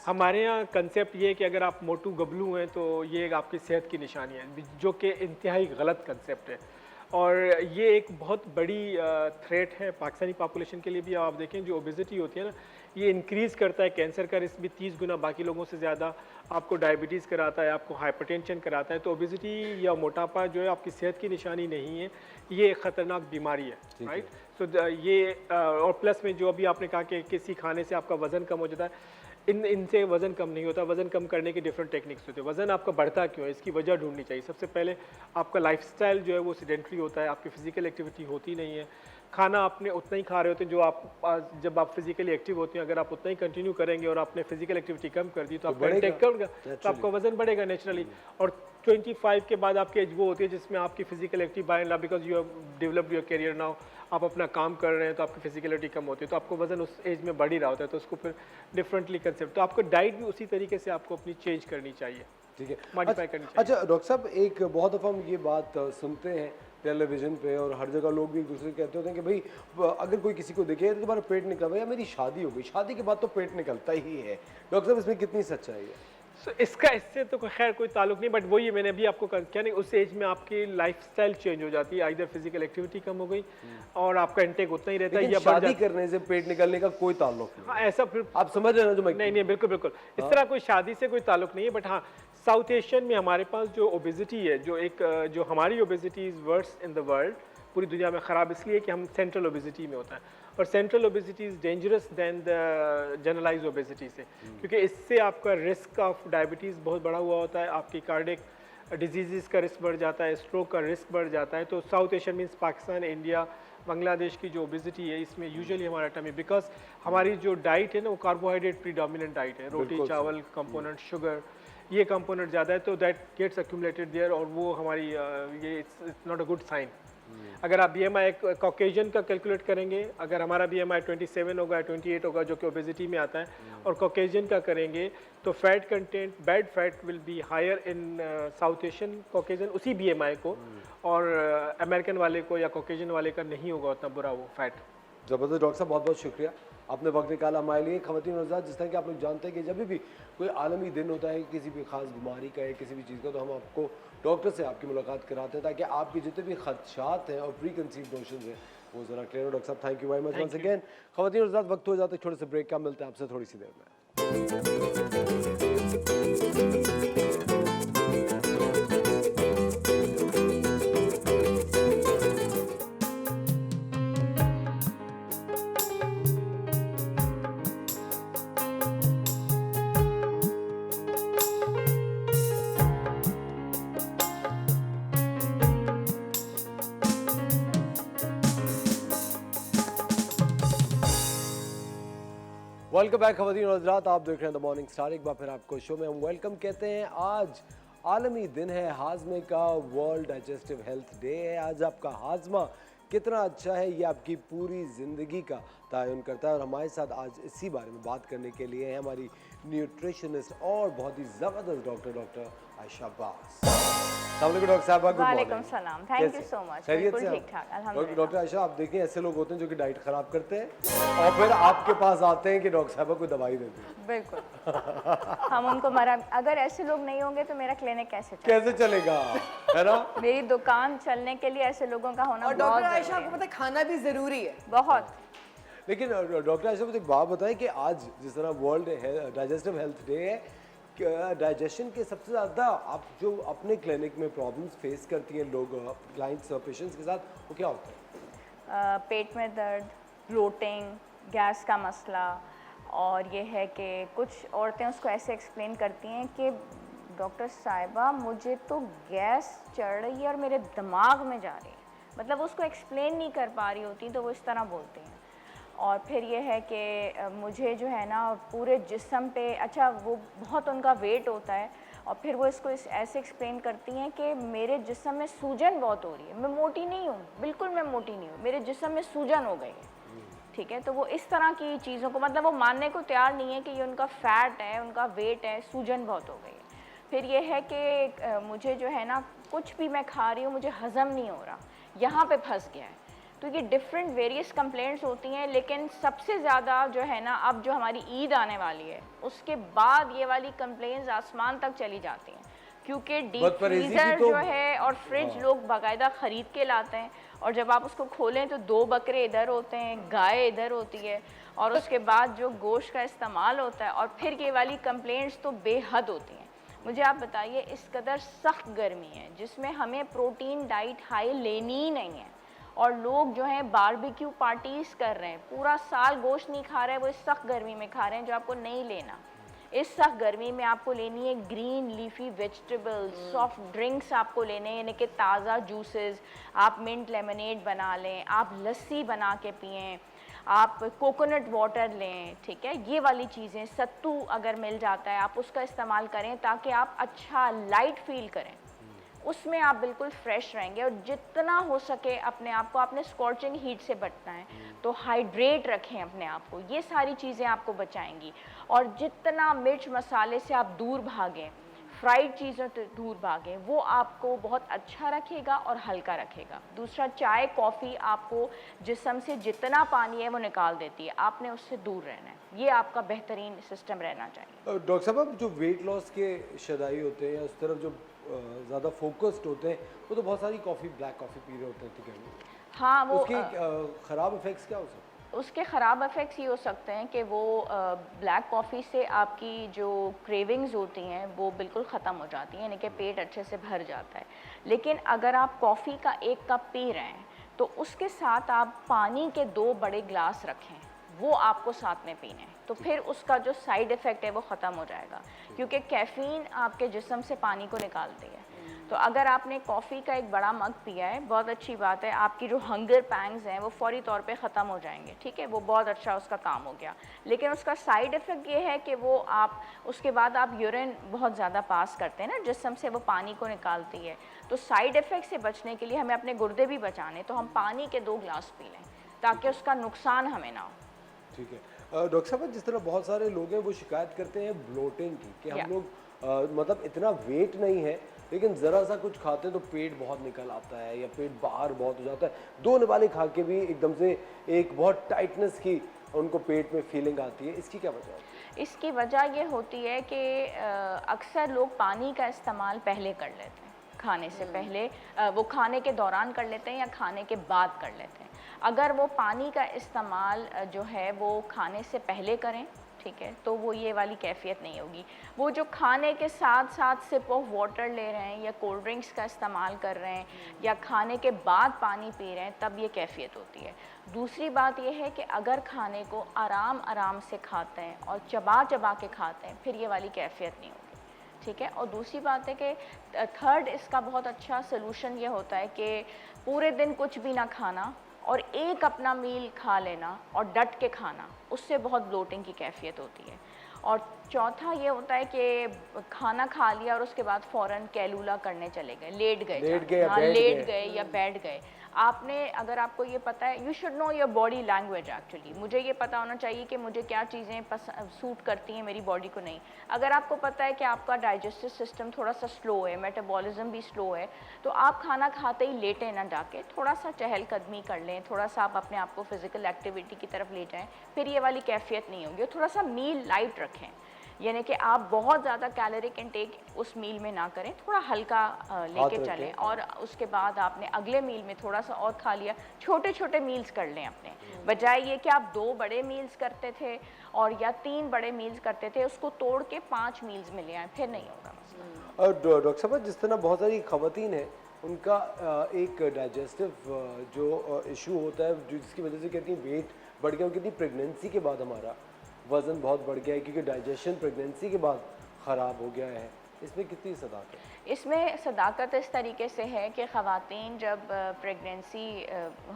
हमारे यहाँ कंसेप्ट ये है कि अगर आप मोटू गबलू हैं तो ये आपकी सेहत की निशानी है, जो कि इंतहाई गलत कंसेप्ट है और ये एक बहुत बड़ी थ्रेट है पाकिस्तानी पॉपुलेशन के लिए भी। आप देखें जो ओबेसिटी होती है ना, ये इंक्रीज़ करता है कैंसर का रिस्क भी 30 गुना बाकी लोगों से ज़्यादा, आपको डायबिटीज़ कराता है, आपको हाइपरटेंशन कराता है। तो ओबेसिटी या मोटापा जो है आपकी सेहत की निशानी नहीं है, ये एक ख़तरनाक बीमारी है, राइट। सो ये और प्लस में जो अभी आपने कहा कि किसी खाने से आपका वज़न कम हो जाता है, इनसे वज़न कम नहीं होता। वज़न कम करने के डिफरेंट टेक्निक्स होते हैं। वज़न आपका बढ़ता क्यों है, इसकी वजह ढूंढनी चाहिए। सबसे पहले आपका लाइफस्टाइल जो है वो सेडेंटरी होता है, आपकी फिजिकल एक्टिविटी होती नहीं है, खाना आपने उतना ही खा रहे होते हैं जो आप जब आप फिजिकली एक्टिव होते हैं, अगर आप उतना ही कंटिन्यू करेंगे और आपने फिजिकल एक्टिविटी कम कर दी तो आपका इंटेक कम होगा, तो आपका वजन बढ़ेगा नेचुरली। और 25 के बाद आपकी एज वो होती है जिसमें आपकी physical active by and large, because you have developed your career now, आप अपना काम कर रहे हैं तो आपकी फिजिकलिटी कम होती है, तो आपको वजन उस एज में बढ़ ही रहा होता है, तो उसको फिर डिफरेंटली कंसेप्ट, तो आपको डाइट भी उसी तरीके से आपको अपनी चेंज करनी चाहिए, ठीक है, मॉडिफाई करनी चाहिए। अच्छा डॉक्टर साहब, एक बहुत दफ़ा हम ये बात सुनते हैं टेलीविजन पे और हर जगह लोग भी एक दूसरे से कहते होते हैं कि भाई अगर कोई किसी को देखे तो तुम्हारा पेट निकल रहा है, मेरी शादी हो गई, शादी के बाद तो पेट निकलता ही है। डॉक्टर साहब इसमें कितनी सच्चाई है? इसका इससे तो खैर कोई ताल्लुक नहीं, बट वही मैंने अभी आपको क्या नहीं, उस एज में आपकी लाइफस्टाइल चेंज हो जाती है, इधर फिजिकल एक्टिविटी कम हो गई और आपका इंटेक उतना ही रहता है, या शादी करने से पेट निकलने का कोई ताल्लुक नहीं। हाँ, ऐसा फिर आप समझ रहे हैं ना जो मैं नहीं नहीं बिल्कुल बिल्कुल इस तरह कोई शादी से कोई ताल्लुक नहीं है। बट हाँ, साउथ एशियन में हमारे पास जो ओबेसिटी है, जो हमारी obesity is worse in the world, पूरी दुनिया में ख़राब इसलिए कि हम सेंट्रल ओबेसिटी में होता है, और central obesity is dangerous than the generalise obesity से, क्योंकि इससे आपका रिस्क ऑफ डायबिटीज़ बहुत बड़ा हुआ होता है, आपकी कार्डिक डिजीज़ का रिस्क बढ़ जाता है, स्ट्रोक का रिस्क बढ़ जाता है। तो south Asian means Pakistan, India, Bangladesh की जो ओबेसिटी है, इसमें यूजुअली हमारा टमी, बिकॉज हमारी जो डाइट है ना वो कार्बोहाइड्रेट प्रीडोमिनेंट डाइट है, रोटी चावल कंपोनेंट, शुगर, ये कंपोनेंट ज़्यादा है, तो दैट गेट्स एक्यूमुलेटेड देयर, और वो हमारी ये it's not a good sign. अगर आप BMI कॉकेशियन का कैलकुलेट करेंगे, अगर हमारा BMI 27 होगा, 28 होगा, जो कि ओबेसिटी में आता है, और कॉकेशियन का करेंगे तो fat content, bad fat will be higher in south Asian Caucasian, उसी BMI को, और अमेरिकन वाले को या कॉकेशियन वाले का नहीं होगा उतना बुरा वो फैट। ज़बरदस्त डॉक्टर साहब, बहुत बहुत शुक्रिया, आपने वक्त निकाला हमारे लिए। ख़वातीन और हज़रात, जिस तरह कि आप लोग जानते हैं कि जब भी कोई आलमी दिन होता है किसी भी ख़ास बीमारी का या किसी भी चीज़ का, तो हम आपको डॉक्टर से आपकी मुलाकात कराते हैं ताकि आपके जितने भी खदशात हैं और प्री कंसीव नोशंस हैं वो ज़रा क्लियर हो। डॉक्टर साहब, thank you very much once again. ख़वातीन और हज़रात, वक्त हो जाता है छोटे से ब्रेक का, मिलते हैं आपसे थोड़ी सी देर में। वेलकम बैक ख़वातीन और हज़रात, आप देख रहे हैं द मॉर्निंग स्टार। एक बार फिर आपको शो में हम वेलकम कहते हैं। आज आलमी दिन है हाजमे का, वर्ल्ड डाइजेस्टिव हेल्थ डे है। आज आपका हाजमा कितना अच्छा है ये आपकी पूरी ज़िंदगी का तयन करता है, और हमारे साथ आज इसी बारे में बात करने के लिए है हमारी न्यूट्रिशनिस्ट और बहुत ही ज़बरदस्त डॉक्टर आयशा अब्बास। डॉक्टर साहब, वालेकुम सलाम, थैंक यू सो मच। बिल्कुल ठीक ठाक, अल्हम्दुलिल्लाह। डॉक्टर आयशा, आप देखें ऐसे लोग होते हैं जो कि डाइट खराब करते हैं और फिर आपके पास आते हैं कि डॉक्टर साहब को दवाई देते हैं। बिल्कुल हम उनको अगर ऐसे लोग नहीं होंगे तो मेरा क्लिनिक कैसे चलेगा, है ना? मेरी दुकान चलने के लिए ऐसे लोगों का होना और बहुत डॉक्टर आयशा, आपको पता है खाना भी जरूरी है बहुत। लेकिन डॉक्टर आयशा, मुझे एक बात बताएं कि आज जिस तरह वर्ल्ड डाइजेस्टिव हेल्थ डे है, डाइजेशन के सबसे ज़्यादा आप जो अपने क्लिनिक में प्रॉब्लम्स फेस करती हैं लोग, क्लाइंट्स पेशेंट्स के साथ, वो क्या होता है? पेट में दर्द, ब्लोटिंग, गैस का मसला, और ये है कि कुछ औरतें उसको ऐसे एक्सप्लेन करती हैं कि डॉक्टर साहिबा मुझे तो गैस चढ़ रही है और मेरे दिमाग में जा रही है, मतलब उसको एक्सप्लेन नहीं कर पा रही होती तो वो इस तरह बोलती हैं। और फिर ये है कि मुझे जो है ना पूरे जिस्म पे, अच्छा वो बहुत उनका वेट होता है और फिर वो इसको ऐसे एक्सप्लेन करती हैं कि मेरे जिस्म में सूजन बहुत हो रही है, मैं मोटी नहीं हूँ, बिल्कुल मैं मोटी नहीं हूँ, मेरे जिस्म में सूजन हो गई है। ठीक है, तो वो इस तरह की चीज़ों को, मतलब वो मानने को तैयार नहीं है कि ये उनका फैट है, उनका वेट है, सूजन बहुत हो गई है। फिर ये है कि मुझे जो है ना कुछ भी मैं खा रही हूँ मुझे हज़म नहीं हो रहा, यहाँ पे फंस गया है। तो ये डिफरेंट वेरियस कंप्लेंट्स होती हैं, लेकिन सबसे ज़्यादा जो है ना अब जो हमारी ईद आने वाली है उसके बाद ये वाली कंप्लेंट्स आसमान तक चली जाती हैं, क्योंकि डीप फ्रीज़र जो है और फ्रिज लोग बाकायदा ख़रीद के लाते हैं और जब आप उसको खोलें तो 2 बकरे इधर होते हैं, गाय इधर होती है और उसके बाद जो गोश्त का इस्तेमाल होता है, और फिर ये वाली कंप्लेंट्स तो बेहद होती हैं। मुझे आप बताइए, इस कदर सख्त गर्मी है जिसमें हमें प्रोटीन डाइट हाई लेनी ही नहीं है और लोग जो हैं बारबेक्यू पार्टीज़ कर रहे हैं, पूरा साल गोश्त नहीं खा रहे हैं, वो इस सख्त गर्मी में खा रहे हैं जो आपको नहीं लेना। इस सख्त गर्मी में आपको लेनी है green leafy vegetables, soft drinks आपको लेने हैं, यानी कि ताज़ा जूसेस, आप मिंट लेमनेड बना लें, आप लस्सी बना के पिएं, आप कोकोनट वाटर लें, ठीक है, ये वाली चीज़ें, सत्तू अगर मिल जाता है आप उसका इस्तेमाल करें ताकि आप अच्छा लाइट फील करें, उसमें आप बिल्कुल फ्रेश रहेंगे। और जितना हो सके अपने आप को, आपने स्कॉर्चिंग हीट से बचना है तो हाइड्रेट रखें अपने आप को, ये सारी चीज़ें आपको बचाएंगी। और जितना मिर्च मसाले से आप दूर भागें, फ्राइड चीज़ों से दूर भागें, वो आपको बहुत अच्छा रखेगा और हल्का रखेगा। दूसरा, चाय कॉफ़ी आपको जिस्म से जितना पानी है वो निकाल देती है, आपने उससे दूर रहना है, ये आपका बेहतरीन सिस्टम रहना चाहिए। डॉक्टर साहब, अब जो वेट लॉस के शदाई होते हैं या उस तरफ जो ज़्यादा फोकस्ड होते हैं वो तो बहुत सारी कॉफ़ी, ब्लैक कॉफ़ी पी रहे होते हैं, ठीक है, हाँ, वो उसके ख़राब इफ़ेक्ट्स क्या हो सकते हैं? उसके ख़राब इफ़ेक्ट्स ये हो सकते हैं कि वो ब्लैक कॉफ़ी से आपकी जो क्रेविंग्स होती हैं वो बिल्कुल ख़त्म हो जाती हैं, यानी कि पेट अच्छे से भर जाता है। लेकिन अगर आप कॉफ़ी का 1 कप पी रहे हैं तो उसके साथ आप पानी के 2 बड़े ग्लास रखें, वो आपको साथ में पीने हैं, तो फिर उसका जो साइड इफ़ेक्ट है वो ख़त्म हो जाएगा, क्योंकि कैफ़ीन आपके जिस्म से पानी को निकालती है। तो अगर आपने कॉफ़ी का एक बड़ा मग पिया है, बहुत अच्छी बात है, आपकी जो हंगर पैंग्स हैं वो फौरी तौर पे ख़त्म हो जाएंगे, ठीक है, वो बहुत अच्छा उसका काम हो गया। लेकिन उसका साइड इफ़ेक्ट ये है कि वो आप उसके बाद आप यूरिन बहुत ज़्यादा पास करते हैं ना जिस्म से, वो पानी को निकालती है। तो साइड इफ़ेक्ट से बचने के लिए हमें अपने गुर्दे भी बचाने, तो हम पानी के 2 ग्लास पी लें ताकि उसका नुकसान हमें ना हो। ठीक है। डॉक्टर साहब, जिस तरह बहुत सारे लोग हैं वो शिकायत करते हैं ब्लोटिंग की कि हम लोग मतलब इतना वेट नहीं है लेकिन ज़रा सा कुछ खाते हैं तो पेट बहुत निकल आता है या पेट बाहर बहुत हो जाता है, 2 निवाले खा के भी एकदम से एक बहुत टाइटनेस की उनको पेट में फीलिंग आती है, इसकी क्या वजह है? इसकी वजह ये होती है कि अक्सर लोग पानी का इस्तेमाल पहले कर लेते हैं, खाने से पहले, वो खाने के दौरान कर लेते हैं या खाने के बाद कर लेते हैं। अगर वो पानी का इस्तेमाल जो है वो खाने से पहले करें, ठीक है, तो वो ये वाली कैफियत नहीं होगी। वो जो खाने के साथ साथ सिप ऑफ वाटर ले रहे हैं या कोल्ड ड्रिंक्स का इस्तेमाल कर रहे हैं या खाने के बाद पानी पी रहे हैं, तब ये कैफियत होती है। दूसरी बात ये है कि अगर खाने को आराम आराम से खाते हैं और चबा चबा के खाते हैं, फिर ये वाली कैफियत नहीं होगी, ठीक है। और दूसरी बात है कि थर्ड इसका बहुत अच्छा सलूशन ये होता है कि पूरे दिन कुछ भी ना खाना और एक अपना मील खा लेना और डट के खाना, उससे बहुत ब्लोटिंग की कैफियत होती है। और चौथा ये होता है कि खाना खा लिया और उसके बाद फ़ौरन कैलूला करने चले गए, लेट गए या बैठ गए। आपने, अगर आपको ये पता है, you should know your body language actually, मुझे ये पता होना चाहिए कि मुझे क्या चीज़ें सूट करती हैं मेरी बॉडी को नहीं। अगर आपको पता है कि आपका डाइजेस्टिव सिस्टम थोड़ा सा स्लो है, मेटाबॉलिज्म भी स्लो है, तो आप खाना खाते ही लेटें ना जाके, थोड़ा सा चहलकदमी कर लें, थोड़ा सा आप अपने आप को फिज़िकल एक्टिविटी की तरफ ले जाएँ, फिर ये वाली कैफियत नहीं होगी। थोड़ा सा मील लाइट रखें, यानी कि आप बहुत ज़्यादा कैलोरिक इंटेक उस मील में ना करें, थोड़ा हल्का लेके चलें, और उसके बाद आपने अगले मील में थोड़ा सा और खा लिया। छोटे छोटे मील्स कर लें अपने, बजाय ये कि आप 2 बड़े मील्स करते थे और या 3 बड़े मील्स करते थे, उसको तोड़ के 5 मील्स में ले आए, फिर नहीं होगा मसला। और डॉक्टर साहब, जिस तरह बहुत सारी ख़वातीन हैं उनका एक डाइजेस्टिव जो इशू होता है जिसकी वजह से कहती हैं वेट बढ़ गया, वो कहती हैं प्रेगनेंसी के बाद हमारा वज़न बहुत बढ़ गया है क्योंकि डाइजेशन प्रेगनेंसी के बाद ख़राब हो गया है, इसमें कितनी सदाकत है? इसमें सदाकत इस तरीके से है कि ख़वातीन जब प्रेगनेंसी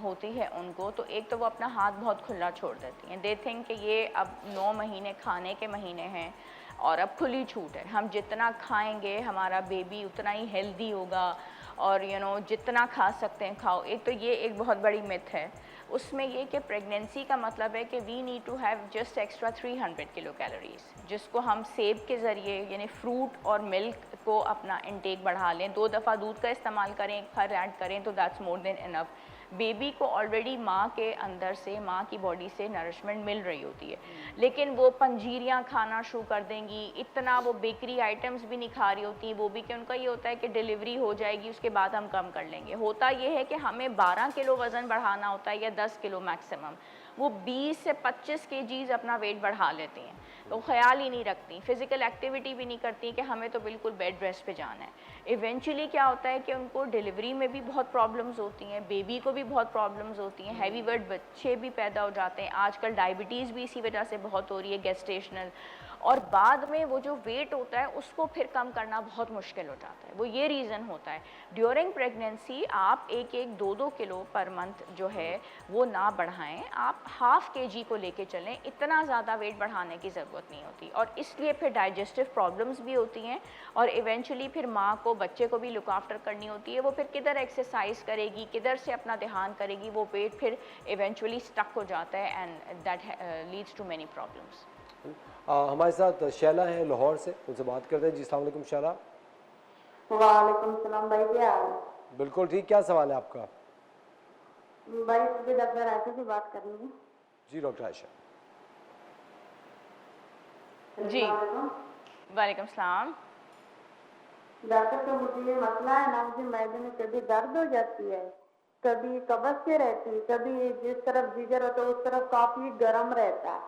होती है उनको, तो एक तो वो अपना हाथ बहुत खुला छोड़ देती हैं। दे थिंक कि ये अब 9 महीने खाने के महीने हैं और अब खुली छूट है, हम जितना खाएंगे हमारा बेबी उतना ही हेल्दी होगा और जितना खा सकते हैं खाओ। एक तो ये एक बहुत बड़ी मिथ है। उसमें ये कि प्रेगनेंसी का मतलब है कि we need to have just extra 300 kilo calories, जिसको हम सेब के ज़रिए यानी फ्रूट और मिल्क को अपना इंटेक बढ़ा लें, 2 दफ़ा दूध का इस्तेमाल करें, एक फल ऐड करें तो that's more than enough. Baby को ऑलरेडी माँ के अंदर से, माँ की बॉडी से नरिशमेंट मिल रही होती है, लेकिन वो पंजीरियाँ खाना शुरू कर देंगी, इतना वो बेकरी आइटम्स भी नहीं खा रही होती, वो भी कि उनका ये होता है कि डिलीवरी हो जाएगी उसके बाद हम कम कर लेंगे। होता ये है कि हमें 12 किलो वज़न बढ़ाना होता है या 10 किलो मैक्सिमम, वो 20 से 25 केजीज़ अपना वेट बढ़ा लेती हैं, तो ख्याल ही नहीं रखती, फिज़िकल एक्टिविटी भी नहीं करती कि हमें तो बिल्कुल बेड रेस्ट पे जाना है। इवेंचुअली क्या होता है कि उनको डिलीवरी में भी बहुत प्रॉब्लम्स होती हैं, बेबी को भी बहुत प्रॉब्लम्स होती हैं, हैवी वेट बच्चे भी पैदा हो जाते हैं, आजकल डायबिटीज़ भी इसी वजह से बहुत हो रही है, गेस्टेशनल, और बाद में वो जो वेट होता है उसको फिर कम करना बहुत मुश्किल हो जाता है। वो ये रीज़न होता है। ड्यूरिंग प्रेगनेंसी आप 1-2 किलो पर मंथ जो है वो ना बढ़ाएं, आप ½ kg को लेके चलें, इतना ज़्यादा वेट बढ़ाने की ज़रूरत नहीं होती, और इसलिए फिर डाइजेस्टिव प्रॉब्लम्स भी होती हैं और इवेंचुअली फिर माँ को, बच्चे को भी लुक आफ्टर करनी होती है। वो फिर किधर एक्सरसाइज करेगी, किधर से अपना ध्यान करेगी, वो वेट फिर इवेंचुअली स्टक हो जाता है and that leads to many problems. हमारे साथ शैला है लाहौर से, उनसे बात करते हैं। जी अस्सलाम वालेकुम शैला। वालेकुम सलाम भाई, क्या हाल है? बिल्कुल ठीक, क्या सवाल है आपका? भाई मुझे डॉक्टर आयशा से बात करनी है। जी डॉक्टर आयशा। जी वालेकुम सलाम। डॉक्टर तो मुझे ये मसला है ना, मुझे मैदे में कभी दर्द हो जाती है, कभी कब्ज से रहती, कभी जिस तरफ जिगर होता है उस तरफ काफी गर्म रहता है।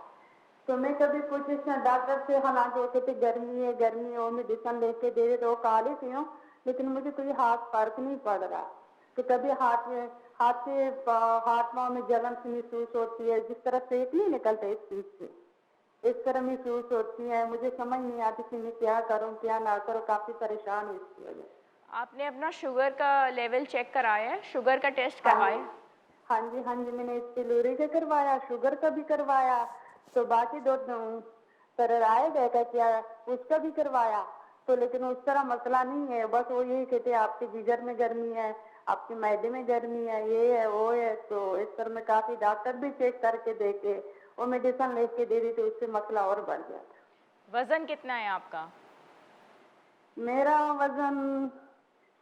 तो मैं कभी पूछी डॉक्टर से, हालांकि वो कहते गर्मी है गर्मी है, वो मेडिसिन लेके दे दे तो वो खा लेती हूँ, लेकिन मुझे कोई हाथ फर्क नहीं पड़ रहा। तो कभी हाथ पाँव में जलन सी महसूस होती है, जिस तरह सेक नहीं निकलता इस चीज से, इस तरह महसूस होती है। मुझे समझ नहीं आती कि मैं क्या करूँ क्या ना करूँ, काफी परेशान हूँ इसकी वजह से। आपने अपना शुगर का लेवल चेक कराया है? शुगर का टेस्ट करवाया? हाँ जी, मैंने पिलूरी का करवाया, शुगर का भी करवाया, तो बाकी 2 पर आए गए का क्या उसका भी करवाया, तो लेकिन उस तरह मसला नहीं है। बस वो यही कहते हैं आपके जिगर में गर्मी है, आपके मैदे में गर्मी है, ये है वो है। तो इस तरह में काफी डॉक्टर भी चेक करके देखे, वो मेडिसिन लिख के दे दी, तो उससे मसला और बढ़ गया। वजन कितना है आपका? मेरा वजन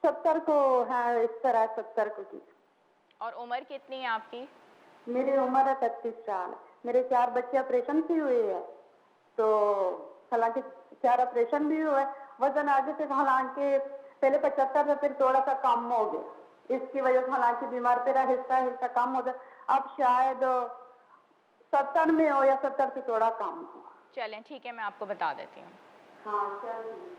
70 को है, इस तरह 70 को की। और उम्र कितनी है आपकी? मेरी उम्र है 33 साल। मेरे 4 बच्चे ऑपरेशन से हुए हैं, तो हालांकि 4 ऑपरेशन भी हुए। वजन आगे से हालांकि पहले 75 था, फिर थोड़ा सा कम हो गया, इसकी वजह से हालांकि बीमार तेरा हिस्सा कम हो गया, अब शायद 70 में हो या 70 से थोड़ा कम हो। चलें ठीक है, मैं आपको बता देती हूँ। हाँ चलिए।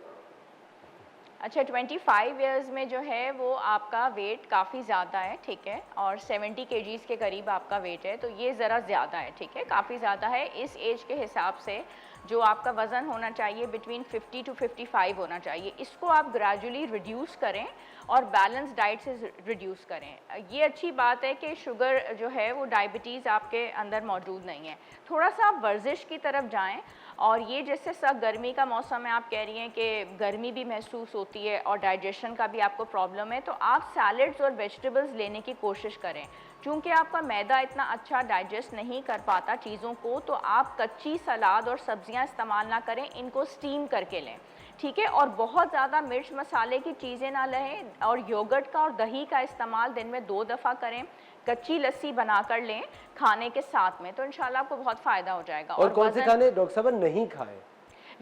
अच्छा, 25 इयर्स में जो है वो आपका वेट काफ़ी ज़्यादा है, ठीक है, और 70 kgs के करीब आपका वेट है, तो ये ज़रा ज़्यादा है, ठीक है, काफ़ी ज़्यादा है। इस एज के हिसाब से जो आपका वज़न होना चाहिए बिटवीन 50 to 55 होना चाहिए, इसको आप ग्रेजुअली रिड्यूस करें और बैलेंस डाइट से रिड्यूस करें। ये अच्छी बात है कि शुगर जो है वो डायबिटीज़ आपके अंदर मौजूद नहीं है। थोड़ा सा आप वर्जिश की तरफ जाएं, और ये जैसे सब गर्मी का मौसम है, आप कह रही हैं कि गर्मी भी महसूस होती है और डाइजेशन का भी आपको प्रॉब्लम है, तो आप सैलड्स और वेजिटेबल्स लेने की कोशिश करें। चूँकि आपका मैदा इतना अच्छा डाइजेस्ट नहीं कर पाता चीज़ों को, तो आप कच्ची सलाद और सब्जियां इस्तेमाल ना करें, इनको स्टीम करके लें, ठीक है। और बहुत ज़्यादा मिर्च मसाले की चीज़ें ना लें, और योगर्ट का और दही का इस्तेमाल दिन में 2 दफ़ा करें। कच्ची लस्सी बना कर लें खाने के साथ में, तो इंशाल्लाह आपको बहुत फ़ायदा हो जाएगा। और कौन से खाने डॉक्टर साहब नहीं खाएं?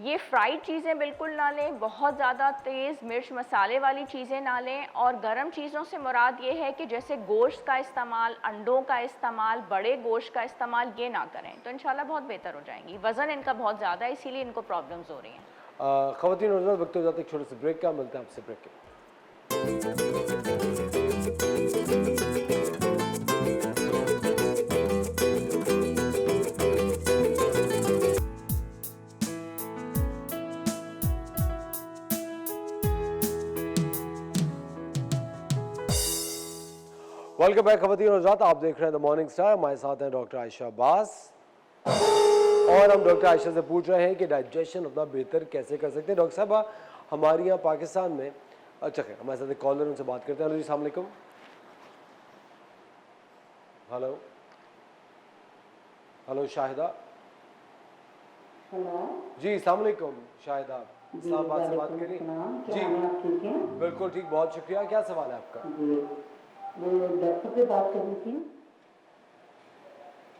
ये फ्राइड चीज़ें बिल्कुल ना लें, बहुत ज़्यादा तेज़ मिर्च मसाले वाली चीज़ें ना लें, और गर्म चीज़ों से मुराद ये है कि जैसे गोश्त का इस्तेमाल, अंडों का इस्तेमाल, बड़े गोश्त का इस्तेमाल ये ना करें, तो इंशाल्लाह बहुत बेहतर हो जाएंगी। वज़न इनका बहुत ज़्यादा है, इसीलिए इनको प्रॉब्लम्स हो रही हैं। ख़वातीन और वक्त हो जाता है एक छोटे से ब्रेक का, मिलते हैं आपसे ब्रेक के। वेलकम बैक खवातीन और हज़रात, आप देख रहे हैं द मॉर्निंग स्टार। हमारे साथ हैं डॉक्टर आयशा अब्बास और हम डॉक्टर आयशा से पूछ रहे हैं कि डाइजेशन अपना बेहतर कैसे कर सकते हैं। डॉक्टर साहब, हमारे यहाँ पाकिस्तान में, अच्छा है, हमारे साथ एक कॉलर, उनसे बात करते हैं। हेलो जी, अस्सलाम वालेकुम। Hello hello Shahida. हेलो जी अस्सलाम वालेकुम शाहिदा, इस्लामाबाद से बात करिए। जी ठीक है बिल्कुल ठीक, बहुत शुक्रिया। क्या सवाल है आपका? जी, वो डॉक्टर से बात करनी थी।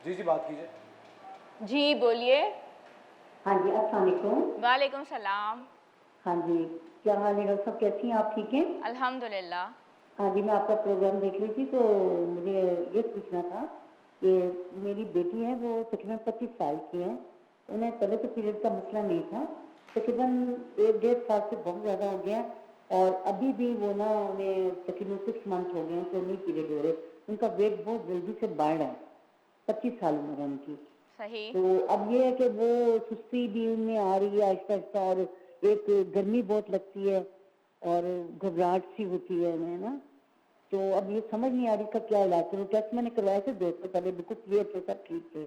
जी जी बात कीजिए। जी बोलिए। हाँ जी, अस्सलाम वालेकुम। वालेकुम सलाम। हाँ जी, क्या हाल है डॉक्टर साहब, कैसी हैं आप? ठीक हैं? अल्हम्दुलिल्लाह। हाँ जी, मैं आपका प्रोग्राम देख रही थी, तो मुझे ये पूछना था कि मेरी बेटी है, वो तकरीबन 25 साल की है। उन्हें पहले तो पीरियड का मसला नहीं था, तकरीबन 1-1.5 साल से बहुत ज़्यादा हो गया, और अभी भी वो ना, उन्हें तकरीबन 6 मंथ हो गए हैं तो नहीं पीरियड हो रहे। उनका वेट बहुत जल्दी से बढ़ रहा है, 25 साल उम्र है उनकी। सही। तो अब ये है कि वो सुस्ती भी उनमें आ रही है आहिस्ता आहिस्ता, और एक गर्मी बहुत लगती है और घबराहट सी होती है उन्हें ना। तो अब ये समझ नहीं आ रही इसका क्या इलाज करूँ। टेस्ट मैंने करवाए थे 2 साल पहले, बिल्कुल क्लियर थे, सब ठीक थे,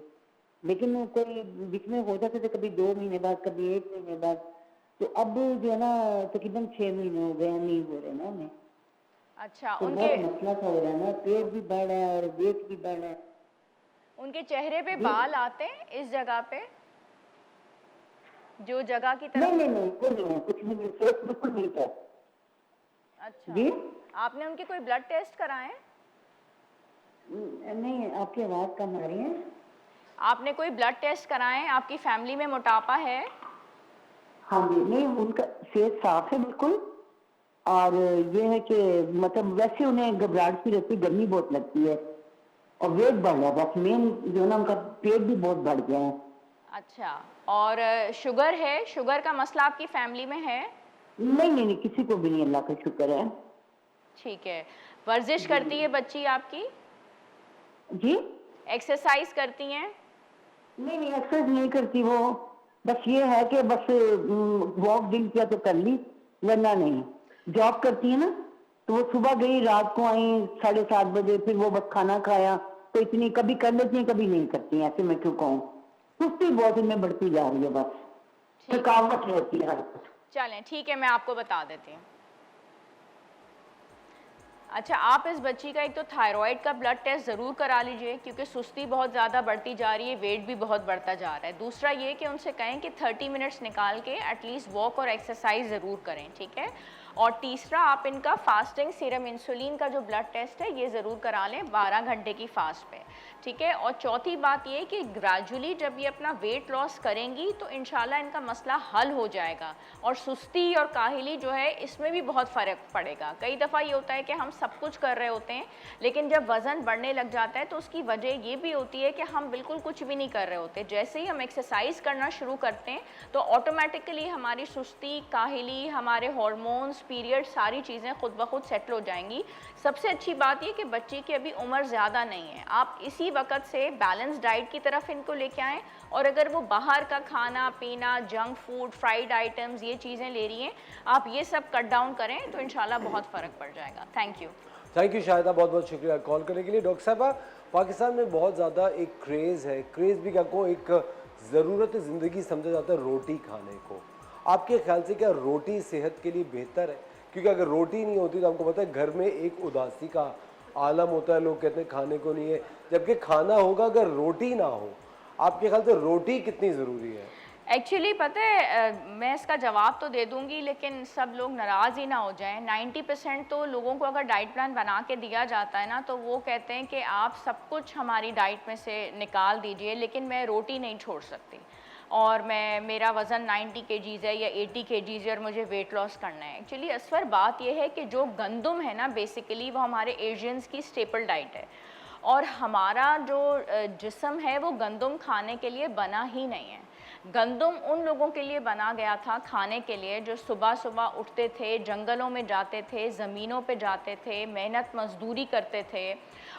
लेकिन वो कोई बीच में हो जाते थे, कभी 2 महीने बाद, कभी 1 महीने बाद। तो अब जो है ना, तकरीबन 6 महीने हो गए, नहीं हो रहे ना उन्हें। अच्छा, तो उनके बहुत मसला सा हो रहा है ना, पेट भी बढ़ रहा है और वेट भी बढ़ रहा है। उनके चेहरे पे बाल आते हैं इस जगह पे, जो जगह की तरफ। नहीं नहीं नहीं, कुछ नहीं है, कुछ नहीं, फेस बिल्कुल नहीं था। अच्छा, जी आपने उनके कोई ब्लड टेस्ट कराए हैं? नहीं, आपकी आवाज़ कम आ रही है। आपने कोई ब्लड टेस्ट कराए हैं? आपकी फैमिली में मोटापा है? हाँ जी, नहीं, उनका फेस साफ है बिल्कुल, और ये है कि मतलब वैसे उन्हें घबराहट सी रहती, गर्मी बहुत लगती है, और वेट बढ़ रहा है, बस मेन जो है ना, उनका पेट भी बहुत बढ़ गया है। अच्छा, और शुगर है? शुगर का मसला आपकी फैमिली में है? नहीं नहीं नहीं, किसी को भी नहीं, अल्लाह का शुक्र है। ठीक है। वर्जिश करती है बच्ची आपकी? जी एक्सरसाइज करती हैं? नहीं नहीं, एक्सरसाइज नहीं करती वो, बस ये है कि बस वॉक दिन किया तो कर ली, वरना नहीं। जॉब करती है ना, तो वो सुबह गई, रात को आई 7:30 बजे, फिर वो बस खाना खाया, तो इतनी कभी कर लेती है, कभी नहीं करती है। ऐसे मैं क्यों कहूँ, सुस्ती बहुत इनमें बढ़ती जा रही है, बस ठीक है, थकावट रहती है हर कुछ। चलें ठीक है, मैं आपको बता देती हूँ। अच्छा, आप इस बच्ची का एक तो थायराइड का ब्लड टेस्ट ज़रूर करा लीजिए, क्योंकि सुस्ती बहुत ज़्यादा बढ़ती जा रही है, वेट भी बहुत बढ़ता जा रहा है। दूसरा ये कि उनसे कहें कि 30 मिनट्स निकाल के एटलीस्ट वॉक और एक्सरसाइज ज़रूर करें, ठीक है। और तीसरा, आप इनका फास्टिंग सीरम इंसुलिन का जो ब्लड टेस्ट है ये ज़रूर करा लें 12 घंटे की फास्ट पे, ठीक है। और चौथी बात ये कि ग्रेजुअली जब ये अपना वेट लॉस करेंगी तो इंशाल्लाह इनका मसला हल हो जाएगा, और सुस्ती और काहिली जो है इसमें भी बहुत फ़र्क पड़ेगा। कई दफ़ा ये होता है कि हम सब कुछ कर रहे होते हैं, लेकिन जब वज़न बढ़ने लग जाता है तो उसकी वजह ये भी होती है कि हम बिल्कुल कुछ भी नहीं कर रहे होते। जैसे ही हम एक्सरसाइज करना शुरू करते हैं तो ऑटोमेटिकली हमारी सुस्ती, काहिली, हमारे हार्मोन्स, पीरियड, सारी चीज़ें खुद ब खुद सेटल हो जाएंगी। सबसे अच्छी बात ये कि बच्ची की अभी उम्र ज़्यादा नहीं है, आप इसी वक्त से बैलेंस डाइट की तरफ इनको लेके आएँ। और अगर वो बाहर का खाना पीना, जंक फूड, फ्राइड आइटम्स, ये चीज़ें ले रही हैं, आप ये सब कट डाउन करें तो इंशाल्लाह बहुत फ़र्क पड़ जाएगा। थैंक यू शाहिदा, बहुत बहुत शुक्रिया कॉल करने के लिए। डॉक्टर साहबा, पाकिस्तान में बहुत ज़्यादा एक क्रेज़ है, क्रेज़ भी क्या को, एक ज़रूरत ज़िंदगी समझा जाता है रोटी खाने को। आपके ख्याल से क्या रोटी सेहत के लिए बेहतर है? क्योंकि अगर रोटी नहीं होती तो आपको पता है घर में एक उदासी का आलम होता है, लोग कहते हैं खाने को नहीं है, जबकि खाना होगा अगर रोटी ना हो। आपके ख्याल से रोटी कितनी ज़रूरी है? एक्चुअली पता है, मैं इसका जवाब तो दे दूंगी, लेकिन सब लोग नाराज़ ही ना हो जाएं। 90% तो लोगों को अगर डाइट प्लान बना के दिया जाता है ना, तो वो कहते हैं कि आप सब कुछ हमारी डाइट में से निकाल दीजिए, लेकिन मैं रोटी नहीं छोड़ सकती, और मेरा वज़न 90 kgs है या 80 kgs है और मुझे वेट लॉस करना है। एक्चुअली असफर बात यह है कि जो गंदम है ना, बेसिकली वो हमारे एशियंस की स्टेपल डाइट है, और हमारा जो जिस्म है वो गंदम खाने के लिए बना ही नहीं है। गंदम उन लोगों के लिए बना गया था खाने के लिए जो सुबह सुबह उठते थे, जंगलों में जाते थे, ज़मीनों पे जाते थे, मेहनत मजदूरी करते थे,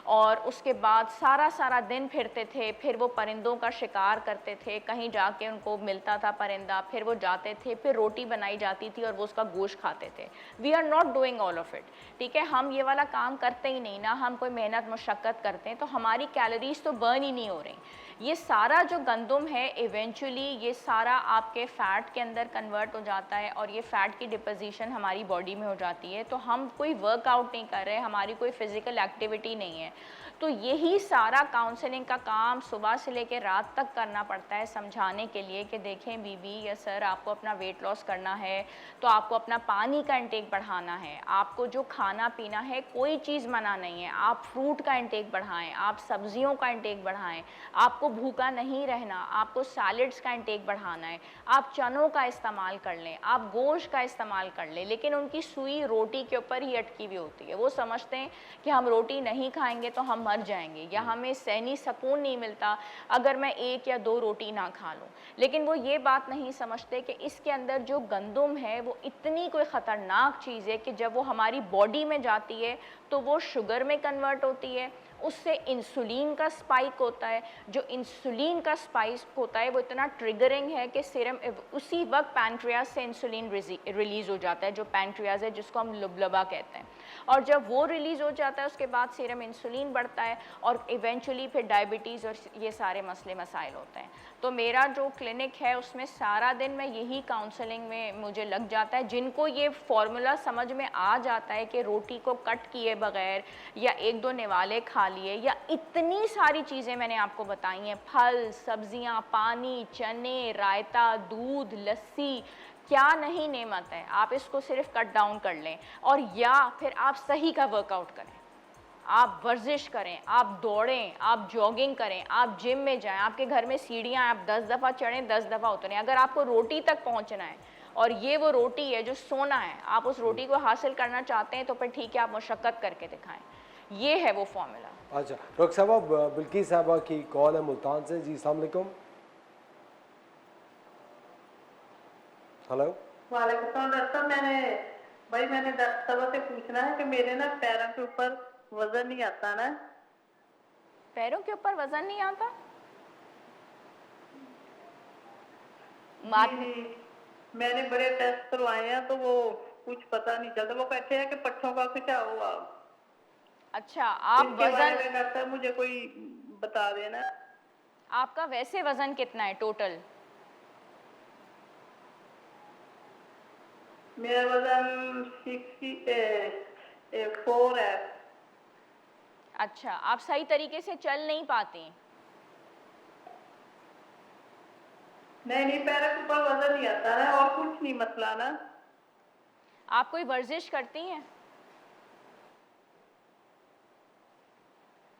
और उसके बाद सारा सारा दिन फिरते थे, फिर वो परिंदों का शिकार करते थे, कहीं जाके उनको मिलता था परिंदा, फिर वो जाते थे, फिर रोटी बनाई जाती थी और वो उसका गोश्त खाते थे। We are not doing all of it, ठीक है, हम ये वाला काम करते ही नहीं ना, हम कोई मेहनत मुशक्क़त करते हैं तो हमारी कैलोरीज तो बर्न ही नहीं हो रही। ये सारा जो गंदम है इवेंचुअली ये सारा आपके फ़ैट के अंदर कन्वर्ट हो जाता है और ये फ़ैट की डिपोजिशन हमारी बॉडी में हो जाती है। तो हम कोई वर्कआउट नहीं कर रहे, हमारी कोई फ़िज़िकल एक्टिविटी नहीं है। तो यही सारा काउंसलिंग का काम सुबह से लेकर रात तक करना पड़ता है समझाने के लिए कि देखें बीबी या सर, आपको अपना वेट लॉस करना है तो आपको अपना पानी का इंटेक बढ़ाना है, आपको जो खाना पीना है कोई चीज़ मना नहीं है, आप फ्रूट का इंटेक बढ़ाएं, आप सब्जियों का इंटेक बढ़ाएं, आपको भूखा नहीं रहना, आपको सैलड्स का इंटेक बढ़ाना है, आप चनों का इस्तेमाल कर लें, आप गोश्त का इस्तेमाल कर लें। लेकिन उनकी सुई रोटी के ऊपर ही अटकी हुई होती है। वो समझते हैं कि हम रोटी नहीं खाएंगे तो हम मर जाएंगे या हमें सहनी सुकून नहीं मिलता अगर मैं 1 या 2 रोटी ना खा लूं। लेकिन वो ये बात नहीं समझते कि इसके अंदर जो गंदम है वो इतनी कोई ख़तरनाक चीज़ है कि जब वो हमारी बॉडी में जाती है तो वो शुगर में कन्वर्ट होती है, उससे इंसुलिन का स्पाइक होता है। जो इंसुलिन का स्पाइक होता है वो इतना ट्रिगरिंग है कि सीरम उसी वक्त पैनक्रियाज से इंसुलिन रिलीज़ हो जाता है, जो पैनक्रियाज है जिसको हम लुबलबा कहते हैं। और जब वो रिलीज़ हो जाता है उसके बाद सीरम इंसुलिन बढ़ता है और इवेंचुअली फिर डायबिटीज़ और ये सारे मसले मसाइल होते हैं। तो मेरा जो क्लिनिक है उसमें सारा दिन मैं यही काउंसलिंग में मुझे लग जाता है। जिनको ये फार्मूला समझ में आ जाता है कि रोटी को कट किए बगैर या 1-2 निवाले खा लिए या इतनी सारी चीज़ें मैंने आपको बताई हैं, फल, सब्जियां, पानी, चने, रायता, दूध, लस्सी, क्या नहीं नेमत है, आप इसको सिर्फ कट डाउन कर लें। और या फिर आप सही का वर्कआउट करें, आप वर्जिश करें, आप दौड़ें, आप जॉगिंग करें, आप जिम में जाएं, आपके घर में सीढ़ियाँ आप 10 दफ़ा चढ़ें 10 दफ़ा उतरें। अगर आपको रोटी तक पहुंचना है और ये वो रोटी है जो सोना है, आप उस रोटी को हासिल करना चाहते हैं तो फिर ठीक है, आप मुशक्क़त करके दिखाएं। ये है वो फॉर्मूला। अच्छा डॉक्टर साहबा, बिल्किस साहबा की कॉल है मुल्तान से। जी अस्सलाम वालेकुम। हेलो। वालेकुम सलाम डॉक्टर साहब। मैंने डॉक्टर साहब से पूछना है कि मेरे ना पैरों के ऊपर वजन नहीं आता ना। पैरों के ऊपर वजन नहीं आता? मैंने बड़े टेस्ट करवाए हैं तो वो कुछ पता नहीं चलता। वो कहते हैं कि पट्ठों का कुछ हुआ। अच्छा, आप वजन डॉक्टर मुझे कोई बता देना। आपका वैसे वजन कितना है टोटल? मेरा वजन 64 है। अच्छा, आप सही तरीके से चल नहीं पाती? नहीं, पैरों के ऊपर वजन नहीं आता है और कुछ नहीं मसला ना। आप कोई वर्जिश करती हैं?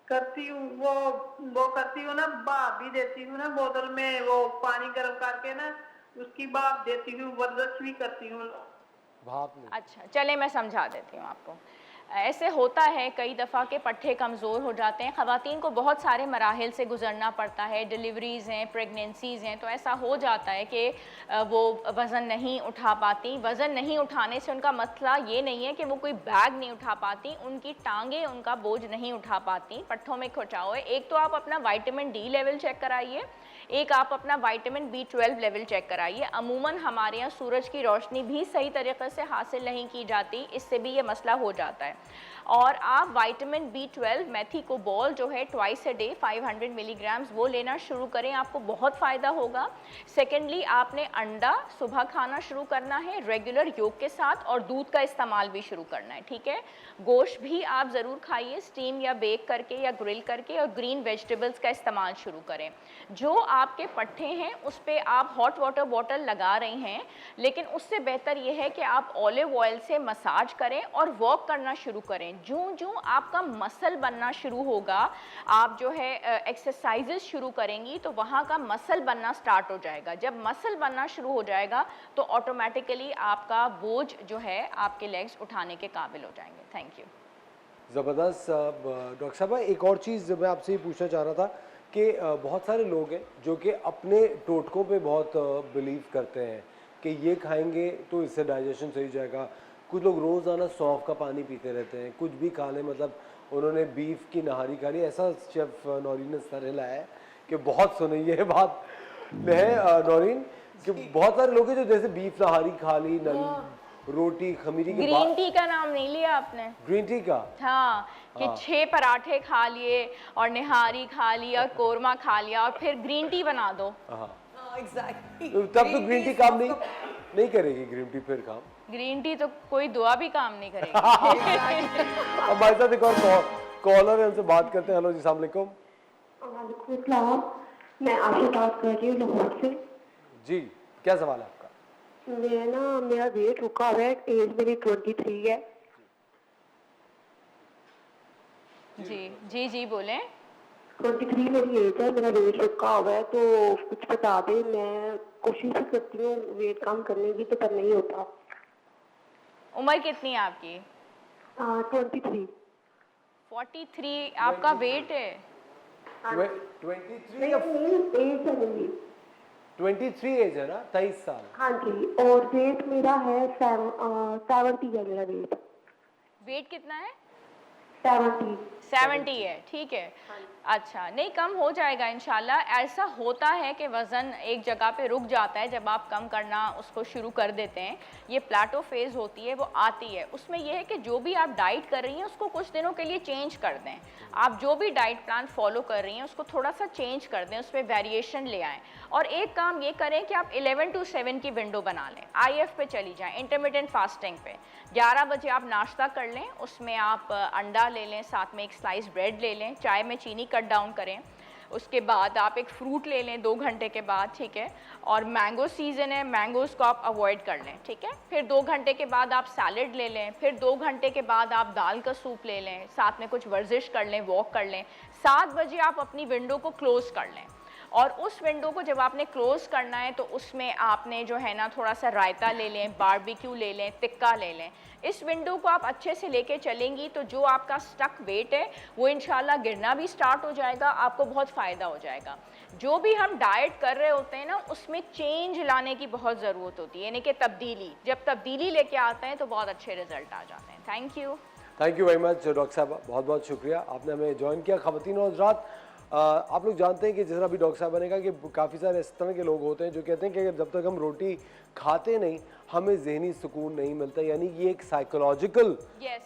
करती हूँ, वो करती हूँ ना, भाप भी देती हूँ ना, बोतल में वो पानी गर्म करके ना उसकी भाप देती हूँ, वर्जिश भी करती हूँ। भाप नहीं। अच्छा, चले मैं समझा देती हूँ आपको। ऐसे होता है कई दफ़ा के पट्ठे कमज़ोर हो जाते हैं। ख़वातीन को बहुत सारे मराहिल से गुज़रना पड़ता है, डिलीवरीज़ हैं, प्रेगनेंसीज़ हैं, तो ऐसा हो जाता है कि वो वज़न नहीं उठा पाती। वज़न नहीं उठाने से उनका मसला ये नहीं है कि वो कोई बैग नहीं उठा पाती, उनकी टांगें उनका बोझ नहीं उठा पाती, पट्ठों में खिंचाव है। एक तो आप अपना विटामिन डी लेवल चेक कराइए, एक आप अपना विटामिन B12 लेवल चेक कराइए। अमूमन हमारे यहाँ सूरज की रोशनी भी सही तरीके से हासिल नहीं की जाती, इससे भी ये मसला हो जाता है। और आप विटामिन B12 मेथिकोबोल जो है ट्वाइस अ डे 500 मिलीग्राम्स वो लेना शुरू करें, आपको बहुत फ़ायदा होगा। सेकेंडली, आपने अंडा सुबह खाना शुरू करना है रेगुलर योग के साथ और दूध का इस्तेमाल भी शुरू करना है, ठीक है। गोश्त भी आप ज़रूर खाइए, स्टीम या बेक करके या ग्रिल करके, और ग्रीन वेजिटेबल्स का इस्तेमाल शुरू करें। जो आपके पट्ठे हैं उस पर आप हॉट वाटर बॉटल लगा रही हैं, लेकिन उससे बेहतर यह है कि आप ऑलिव ऑयल से मसाज करें और वॉक करना शुरू करें। जूं आपका मसल बनना शुरू होगा, आप जो है एक्सरसाइजेस शुरू करेंगी तो वहाँ का मसल बनना स्टार्ट हो जाएगा। जब मसल बनना शुरू हो जाएगा तो ऑटोमेटिकली आपका बोझ जो है आपके लेग्स उठाने के काबिल हो जाएंगे। Thank you. ज़बरदस्त। डॉक्टर साहब, एक और चीज़ मैं आपसे ये पूछना चाह रहा था कि बहुत सारे लोग हैं जो कि अपने टोटकों पे बहुत बिलीव करते हैं कि ये खाएंगे तो इससे डाइजेशन सही हो जाएगा। कुछ लोग रोज़ाना सौंफ का पानी पीते रहते हैं, कुछ भी खा लें, मतलब उन्होंने बीफ की नहारी खा ली। ऐसा शेफ नौरीन ने सर हिलाया है कि बहुत सुनी ये बात है नौरीन, कि बहुत सारे लोग हैं जो जैसे बीफ नहारी खा ली, रोटी खमीरी के ग्रीन बाद। टी का नाम नहीं लिया आपने? ग्रीन टी का? हाँ, कि 6 पराठे खा लिए और निहारी खा लिया, कोरमा खा लिया और फिर ग्रीन टी बना दो। हाँ, एग्जैक्टली। तब तो ग्रीन टी काम नहीं करेगी। ग्रीन टी फिर काम, ग्रीन टी तो कोई दुआ भी काम नहीं करेगी। अब हमारे साथ एक और कॉलर है, उनसे बात करते हैं। हेलो जी, अस्सलाम वालेकुम। वालेकुम सलाम, मैं आशा बात कर रही हूँ लाहौर से। जी, क्या सवाल है आपका? मेरा वेट रुका हुआ है, एज मेरी 23 है। जी बोलें। 23 मेरी एज है, मेरा वेट रुका हुआ है, तो कुछ बता दे। मैं कोशिश भी करती हूँ वेट कम करने की, तो पर नहीं होता। उम्र कितनी है आपकी? 23। 43 आपका वेट है? 23 नहीं, या एज है मेरी। 23 एज है ना, 23 साल। हाँ जी, और वेट मेरा है 70 है मेरा वेट। वेट कितना है? 70 है, ठीक है। अच्छा, नहीं कम हो जाएगा इंशाल्लाह। ऐसा होता है कि वज़न एक जगह पे रुक जाता है जब आप कम करना उसको शुरू कर देते हैं। ये प्लेटो फेज़ होती है, वो आती है। उसमें यह है कि जो भी आप डाइट कर रही हैं उसको कुछ दिनों के लिए चेंज कर दें। आप जो भी डाइट प्लान फॉलो कर रही हैं उसको थोड़ा सा चेंज कर दें, उसमें वेरिएशन ले आएँ। और एक काम ये करें कि आप 11 to 7 की विंडो बना लें। IF पे चली जाएँ, इंटरमिटेंट फास्टिंग पे। 11 बजे आप नाश्ता कर लें, उसमें आप अंडा ले लें, साथ में एक स्लाइस ब्रेड ले लें, चाय में चीनी कट डाउन करें। उसके बाद आप एक फ्रूट ले लें 2 घंटे के बाद, ठीक है। और मैंगो सीज़न है, मैंगोज़ को आप अवॉइड कर लें, ठीक है। फिर 2 घंटे के बाद आप सैलड ले लें। फिर 2 घंटे के बाद आप दाल का सूप ले लें, साथ में कुछ वर्जिश कर लें, वॉक कर लें। 7 बजे आप अपनी विंडो को क्लोज़ कर लें। और उस विंडो को जब आपने क्लोज़ करना है तो उसमें आपने जो है ना थोड़ा सा रायता ले लें, बारबेक्यू ले लें, टिक्का ले लें। इस विंडो को आप अच्छे से लेके चलेंगी तो जो आपका स्टक वेट है वो इंशाल्लाह गिरना भी स्टार्ट हो जाएगा, आपको बहुत फ़ायदा हो जाएगा। जो भी हम डाइट कर रहे होते हैं ना उसमें चेंज लाने की बहुत ज़रूरत होती है, यानी कि तब्दीली। जब तब्दीली लेके आते हैं तो बहुत अच्छे रिजल्ट आ जाते हैं। Thank you very much doctor साहब, बहुत बहुत शुक्रिया आपने हमें ज्वाइन किया। ख़वातीन और हज़रात, आप लोग जानते हैं कि जिस तरह अभी डॉक्टर साहब ने कहा कि काफ़ी सारे इस तरह के लोग होते हैं जो कहते हैं कि जब तक हम रोटी खाते नहीं हमें जहनी सुकून नहीं मिलता, यानी ये एक साइकोलॉजिकल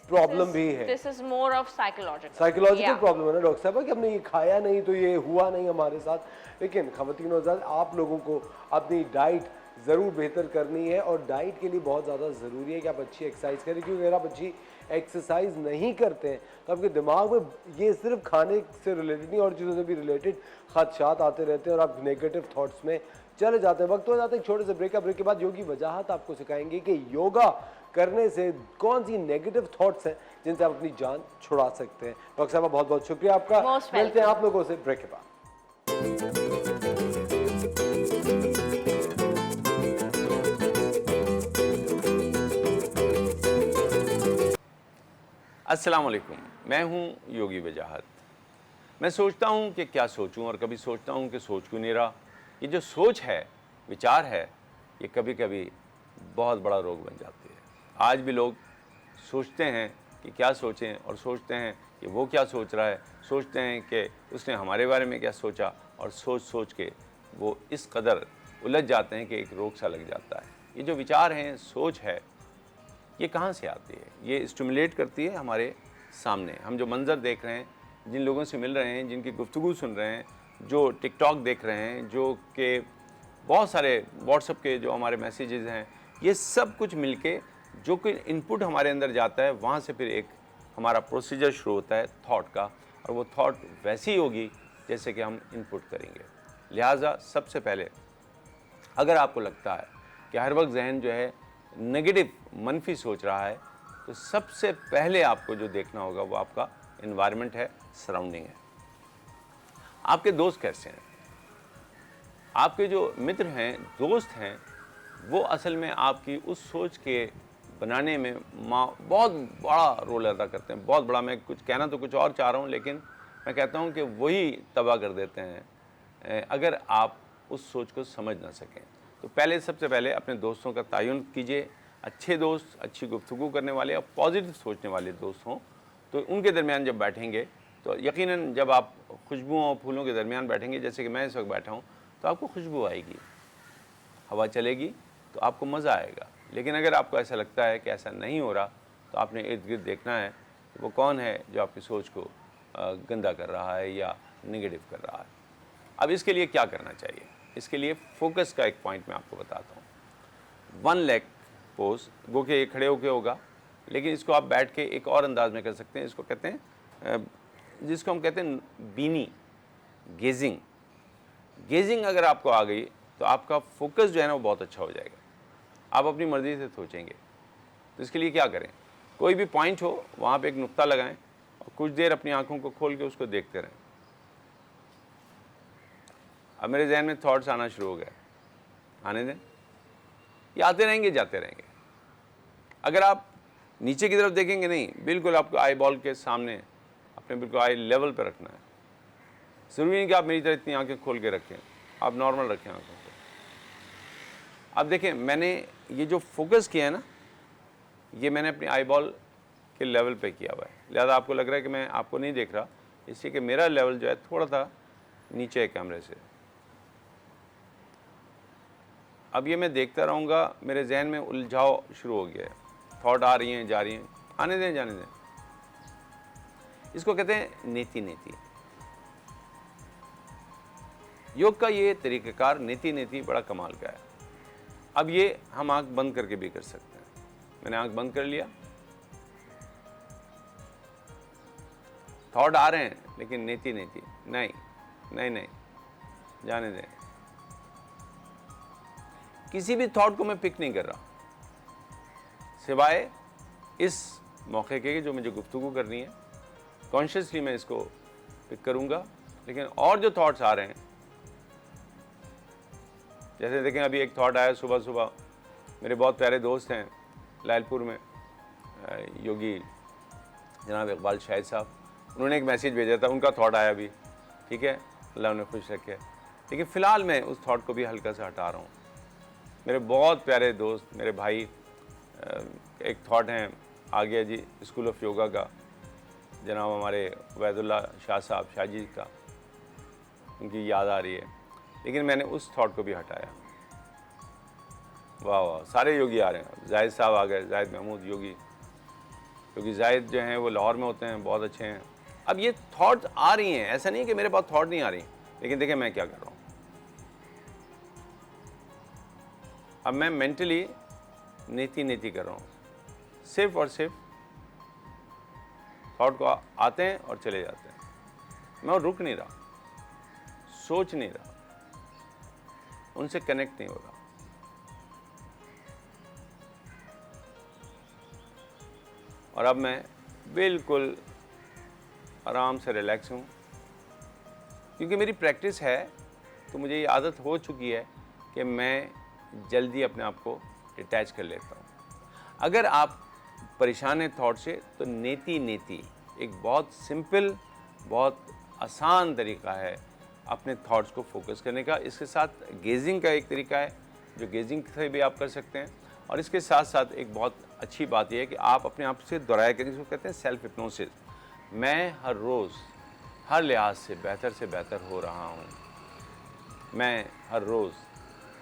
प्रॉब्लम भी है। This is more of psychological problem है ना डॉक्टर साहब, कि हमने ये खाया नहीं तो ये हुआ नहीं हमारे साथ। लेकिन ख़वातीन और हज़रात, आप लोगों को अपनी डाइट ज़रूर बेहतर करनी है और डाइट के लिए बहुत ज़्यादा ज़रूरी है कि आप अच्छी एक्सरसाइज करें, क्योंकि अगर आप अच्छी एक्सरसाइज नहीं करते हैं तो आपके दिमाग में ये सिर्फ खाने से रिलेटेड नहीं और चीज़ों से भी रिलेटेड खदशात आते रहते हैं और आप नेगेटिव थॉट्स में चले जाते हैं। वक्त हो जाता है एक छोटे से ब्रेक के बाद योगी वजाहत आपको सिखाएंगे कि योगा करने से कौन सी नेगेटिव थॉट्स हैं जिनसे आप अपनी जान छुड़ा सकते हैं। डॉक्टर साहब बहुत बहुत शुक्रिया आपका, मिलते हैं आप लोगों से ब्रेक के बाद। अस्सलाम वालेकुम, मैं हूं योगी वजाहत। मैं सोचता हूं कि क्या सोचूं और कभी सोचता हूं कि सोच क्यों नहीं रहा। ये जो सोच है, विचार है, ये कभी कभी बहुत बड़ा रोग बन जाती है। आज भी लोग सोचते हैं कि क्या सोचें और सोचते हैं कि वो क्या सोच रहा है, सोचते हैं कि उसने हमारे बारे में क्या सोचा, और सोच सोच के वो इस कदर उलझ जाते हैं कि एक रोग सा लग जाता है। ये जो विचार हैं, सोच है, ये कहाँ से आती है? ये स्टिमुलेट करती है हमारे सामने। हम जो मंज़र देख रहे हैं, जिन लोगों से मिल रहे हैं, जिनकी गुफ्तगू सुन रहे हैं, जो टिकटॉक देख रहे हैं, जो कि बहुत सारे व्हाट्सएप के जो हमारे मैसेजेस हैं, ये सब कुछ मिलके जो कोई इनपुट हमारे अंदर जाता है, वहाँ से फिर एक हमारा प्रोसीजर शुरू होता है थॉट का, और वो थॉट वैसी होगी जैसे कि हम इनपुट करेंगे। लिहाजा सबसे पहले अगर आपको लगता है कि हर वक्त जहन जो है नेगेटिव मनफी सोच रहा है, तो सबसे पहले आपको जो देखना होगा वो आपका एनवायरनमेंट है, सराउंडिंग है। आपके दोस्त कैसे हैं, आपके जो मित्र हैं, दोस्त हैं, वो असल में आपकी उस सोच के बनाने में बहुत बड़ा रोल अदा करते हैं। बहुत बड़ा, मैं कुछ कहना तो कुछ और चाह रहा हूँ, लेकिन मैं कहता हूँ कि वही तबाह कर देते हैं अगर आप उस सोच को समझ ना सकें। तो पहले सबसे पहले अपने दोस्तों का तयन कीजिए। अच्छे दोस्त, अच्छी गुफ्तगू करने वाले और पॉजिटिव सोचने वाले दोस्त हों, तो उनके दरमियान जब बैठेंगे तो यकीनन जब आप खुशबुओं और फूलों के दरमियान बैठेंगे, जैसे कि मैं इस वक्त बैठा हूँ, तो आपको खुशबू आएगी, हवा चलेगी, तो आपको मज़ा आएगा। लेकिन अगर आपको ऐसा लगता है कि ऐसा नहीं हो रहा, तो आपने इर्द गिर्द देखना है कि वो कौन है जो आपकी सोच को गंदा कर रहा है या नेगेटिव कर रहा है। अब इसके लिए क्या करना चाहिए? इसके लिए फोकस का एक पॉइंट मैं आपको बताता हूँ। 1 लेग पोज, गो के खड़े होके होगा, लेकिन इसको आप बैठ के एक और अंदाज में कर सकते हैं। इसको कहते हैं, जिसको हम कहते हैं बीनी, गेजिंग। गेजिंग अगर आपको आ गई तो आपका फोकस जो है ना वो बहुत अच्छा हो जाएगा, आप अपनी मर्ज़ी से सोचेंगे। तो इसके लिए क्या करें? कोई भी पॉइंट हो वहाँ पे एक नुक्ता लगाएं और कुछ देर अपनी आंखों को खोल के उसको देखते रहें। अब मेरे जहन में थॉट्स आना शुरू हो गए, आने दें, ये आते रहेंगे जाते रहेंगे। अगर आप नीचे की तरफ देखेंगे नहीं, बिल्कुल आपको आई बॉल के सामने अपने बिल्कुल आई लेवल पर रखना है। ज़रूरी नहीं कि आप मेरी तरह इतनी आंखें खोल के रखें, आप नॉर्मल रखें आंखों को। अब देखें, मैंने ये जो फोकस किया है ना, ये मैंने अपनी आई बॉल के लेवल पे किया हुआ है, लिहाजा आपको लग रहा है कि मैं आपको नहीं देख रहा, इसलिए कि मेरा लेवल जो है थोड़ा सा नीचे है कैमरे से। अब ये मैं देखता रहूँगा, मेरे जहन में उलझाव शुरू हो गया है, थॉट आ रही हैं जा रही हैं, आने दें जाने दें। इसको कहते हैं नीति नीति। योग का ये तरीक़ाकार नीति नीति बड़ा कमाल का है। अब ये हम आंख बंद करके भी कर सकते हैं। मैंने आंख बंद कर लिया, थॉट आ रहे हैं लेकिन नीति नीति, नहीं नहीं नहीं, जाने दें। किसी भी थॉट को मैं पिक नहीं कर रहा, सिवाय इस मौके के जो मुझे गुफ्तगू करनी है। कॉन्शियसली मैं इसको पिक करूंगा, लेकिन और जो थॉट्स आ रहे हैं, जैसे देखें अभी एक थॉट आया सुबह सुबह, मेरे बहुत प्यारे दोस्त हैं लालपुर में, योगी जनाब इकबाल शाहिद साहब, उन्होंने एक मैसेज भेजा था, उनका थॉट आया भी, ठीक है, अल्लाह उन्हें खुश रखे। लेकिन फ़िलहाल मैं उस थॉट को भी हल्का सा हटा रहा हूँ। मेरे बहुत प्यारे दोस्त, मेरे भाई, एक थॉट हैं आ गया जी स्कूल ऑफ योगा का, जनाब हमारे उबैदुल्ला शाह साहब शाह जी का, उनकी याद आ रही है, लेकिन मैंने उस थॉट को भी हटाया। वाह वाह, सारे योगी आ रहे हैं, जाहिद साहब आ गए, जाहिद महमूद योगी, क्योंकि जाहिद जो हैं वो लाहौर में होते हैं, बहुत अच्छे हैं। अब ये थॉट आ रही हैं, ऐसा नहीं कि मेरे पास थॉट नहीं आ रही, लेकिन देखिए मैं क्या कर रहा हूँ। अब मैं मेंटली नीति नीति कर रहा हूँ, सिर्फ और सिर्फ थॉट को आते हैं और चले जाते हैं, मैं रुक नहीं रहा, सोच नहीं रहा, उनसे कनेक्ट नहीं हो रहा। और अब मैं बिल्कुल आराम से रिलैक्स हूँ, क्योंकि मेरी प्रैक्टिस है, तो मुझे ये आदत हो चुकी है कि मैं जल्दी अपने आप को डिटैच कर लेता हूँ। अगर आप परेशान हैं थॉट से, तो नीति नीति एक बहुत सिंपल, बहुत आसान तरीका है अपने थॉट्स को फोकस करने का। इसके साथ गेजिंग का एक तरीका है, जो गेजिंग से भी आप कर सकते हैं। और इसके साथ साथ एक बहुत अच्छी बात यह है कि आप अपने आप से दोहराया करें, जिसको कहते हैं सेल्फ हिप्नोसिस। मैं हर रोज़ हर लिहाज से बेहतर हो रहा हूँ, मैं हर रोज़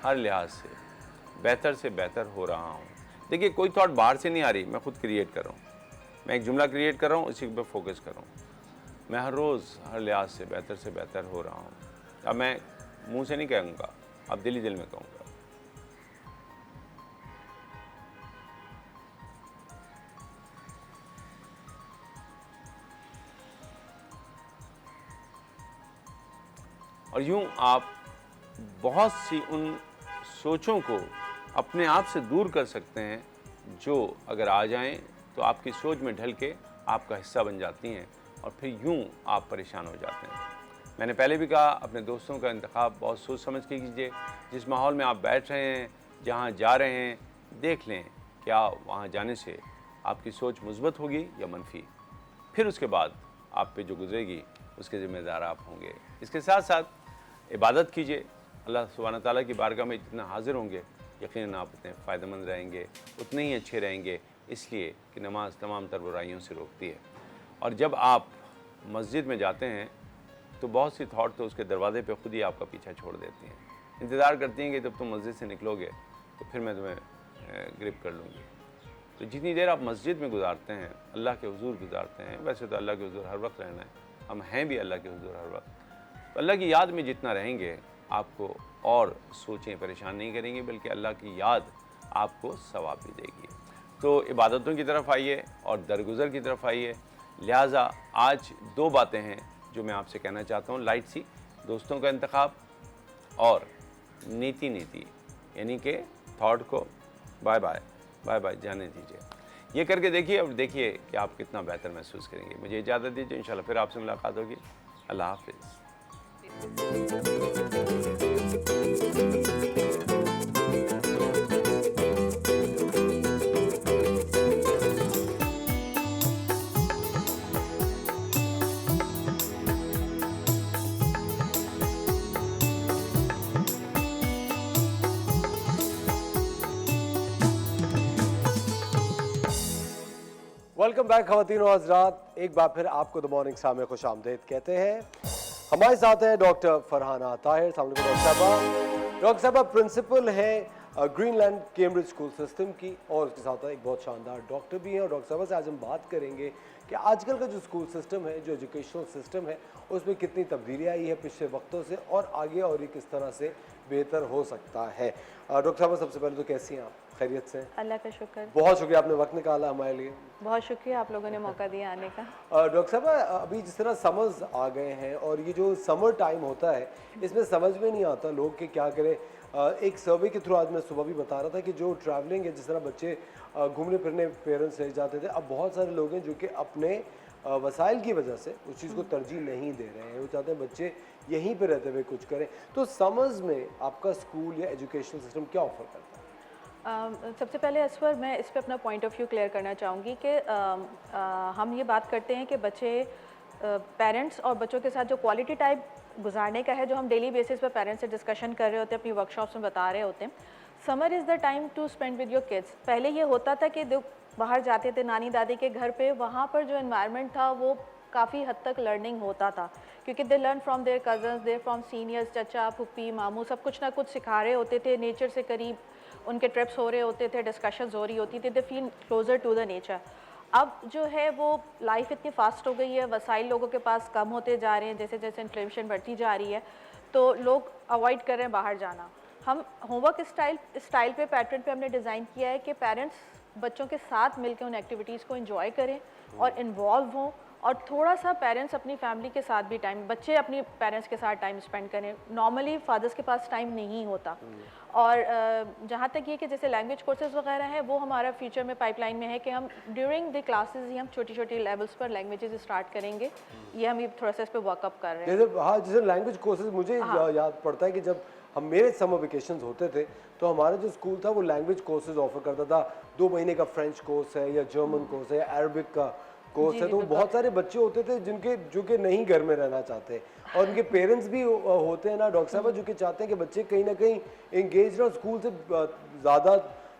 हर लिहाज से बेहतर हो रहा हूँ। देखिए, कोई थॉट बाहर से नहीं आ रही, मैं खुद क्रिएट कर रहा हूँ, मैं एक जुमला क्रिएट कर रहा हूँ, उसी पर फोकस कर रहा हूँ। मैं हर रोज़ हर लिहाज से बेहतर हो रहा हूँ। अब मैं मुंह से नहीं कहूँगा, अब दिल ही दिल में कहूँगा। और यूँ आप बहुत सी उन सोचों को अपने आप से दूर कर सकते हैं, जो अगर आ जाएं तो आपकी सोच में ढल के आपका हिस्सा बन जाती हैं, और फिर यूँ आप परेशान हो जाते हैं। मैंने पहले भी कहा, अपने दोस्तों का इंतखाब बहुत सोच समझ के कीजिए। जिस माहौल में आप बैठ रहे हैं, जहाँ जा रहे हैं, देख लें क्या वहाँ जाने से आपकी सोच मुस्बत होगी या मनफी। फिर उसके बाद आप पे जो गुजरेगी उसके ज़िम्मेदार आप होंगे। इसके साथ साथ इबादत कीजिए, अल्लाह सुब्हानहू तआला की बारगाह में जितना हाजिर होंगे, यकीनन आप उतने फ़ायदेमंद रहेंगे, उतने ही अच्छे रहेंगे, इसलिए कि नमाज तमाम तर बुराइयों से रोकती है। और जब आप मस्जिद में जाते हैं तो बहुत सी थॉट तो उसके दरवाजे पे खुद ही आपका पीछा छोड़ देती हैं, इंतज़ार करती हैं कि जब तुम मस्जिद से निकलोगे तो फिर मैं तुम्हें ग्रिप कर लूँगी। तो जितनी देर आप मस्जिद में गुजारते हैं, अल्लाह के हुजूर गुजारते हैं, वैसे तो अल्लाह के हुजूर हर वक्त रहना है, हम हैं भी अल्लाह के हुजूर हर वक्त, तो अल्लाह की याद में जितना रहेंगे आपको और सोचें परेशान नहीं करेंगी, बल्कि अल्लाह की याद आपको सवाब भी देगी। तो इबादतों की तरफ आइए और दरगुजर की तरफ आइए। लिहाजा आज 2 बातें हैं जो मैं आपसे कहना चाहता हूँ, लाइट सी, दोस्तों का इंतखाब और नीति यानी कि थॉट को बाय बाय जाने दीजिए। ये करके देखिए और देखिए कि आप कितना बेहतर महसूस करेंगे। मुझे इजाज़त दीजिए, इंशाल्लाह फिर आपसे मुलाकात होगी। अल्लाह हाफिज़। वेलकम बैक ख़वातीन और हज़रात, एक बार फिर आपको द मॉर्निंग स्टार में खुश आमदीद कहते हैं। हमारे साथ हैं डॉक्टर फरहाना ताहिर। डॉक्टर साहबा प्रिंसिपल हैं ग्रीनलैंड कैम्ब्रिज स्कूल सिस्टम की, और उसके साथ एक बहुत शानदार डॉक्टर भी हैं। और डॉक्टर साहबा से आज हम बात करेंगे कि आजकल का जो स्कूल सिस्टम है, जो एजुकेशनल सिस्टम है, उसमें कितनी तब्दीली आई है पिछले वक्तों से, और आगे और ये किस तरह से बेहतर हो सकता है। डॉक्टर साहबा सबसे पहले तो कैसी हैं आप? खैरियत से? अल्लाह का शुक्र। बहुत शुक्रिया, आपने वक्त निकाला हमारे लिए। बहुत शुक्रिया आप लोगों ने मौका दिया आने का। डॉक्टर साहब, अभी जिस तरह समर्स आ गए हैं और ये जो समर टाइम होता है, इसमें समझ में नहीं आता लोग कि क्या करें। एक सर्वे के थ्रू आज मैं सुबह भी बता रहा था कि जो ट्रैवलिंग है, जिस तरह बच्चे घूमने फिरने पेरेंट्स ले जाते थे, अब बहुत सारे लोग हैं जो कि अपने वसाइल की वजह से उस चीज़ को तरजीह नहीं दे रहे हैं। वो चाहते हैं बच्चे यहीं पे रहते हुए कुछ करें। तो समर्स में आपका स्कूल या एजुकेशनल सिस्टम क्या ऑफर करता है? सबसे पहले असफर, मैं इस पे अपना पॉइंट ऑफ व्यू क्लियर करना चाहूँगी कि हम ये बात करते हैं कि बच्चे पेरेंट्स और बच्चों के साथ जो क्वालिटी टाइम गुजारने का है, जो हम डेली बेसिस पे पेरेंट्स से डिस्कशन कर रहे होते हैं, अपनी वर्कशॉप्स में बता रहे होते हैं। Summer is the time to spend with your kids. पहले ये होता था कि बाहर जाते थे नानी दादी के घर पे, वहाँ पर जो एनवायरनमेंट था वो काफ़ी हद तक लर्निंग होता था, क्योंकि they learn from their cousins, their from seniors, चचा पुप्पी मामू, सब कुछ ना कुछ सिखा रहे होते थे। नेचर से करीब उनके ट्रिप्स हो रहे होते थे, डिस्कशंस हो रही होती थी, they feel closer to the nature. अब जो है वो लाइफ इतनी फास्ट हो गई है, वसाइल लोगों के पास कम होते जा रहे हैं, जैसे जैसे इन्फ्लेशन बढ़ती जा रही है, तो लोग अवॉइड कर रहे हैं बाहर जाना। हम होमवर्क स्टाइल पे, पैटर्न पे हमने डिज़ाइन किया है कि पेरेंट्स बच्चों के साथ मिलकर उन एक्टिविटीज़ को एंजॉय करें और इन्वॉल्व हों, और थोड़ा सा पेरेंट्स अपनी फैमिली के साथ भी टाइम, बच्चे अपनी पेरेंट्स के साथ टाइम स्पेंड करें। नॉर्मली फादर्स के पास टाइम नहीं होता। और जहाँ तक ये कि जैसे लैंग्वेज कोर्सेज वगैरह हैं, वो हमारा फ्यूचर में पाइपलाइन में है कि हम ड्यूरिंग द क्लासेस ही हम छोटी छोटी लेवल्स पर लैंग्वेजेस स्टार्ट करेंगे। ये हम ये थोड़ा सा इस पर वर्कअप कर रहे हैं। जैसे हाँ, जैसे लैंग्वेज कोर्सेज मुझे याद पड़ता है कि जब हम मेरे समर वेकेशंस होते थे तो हमारा जो स्कूल था वो लैंग्वेज कोर्सेज ऑफर करता था। 2 महीने का फ्रेंच कोर्स है, या जर्मन कोर्स है, या अरबिक का कोर्स है। तो बहुत सारे बच्चे होते थे जो कि नहीं घर में रहना चाहते, और उनके पेरेंट्स भी होते हैं ना डॉक्टर साहब, जो कि चाहते हैं कि बच्चे कहीं ना कहीं एंगेज रहो। स्कूल से ज़्यादा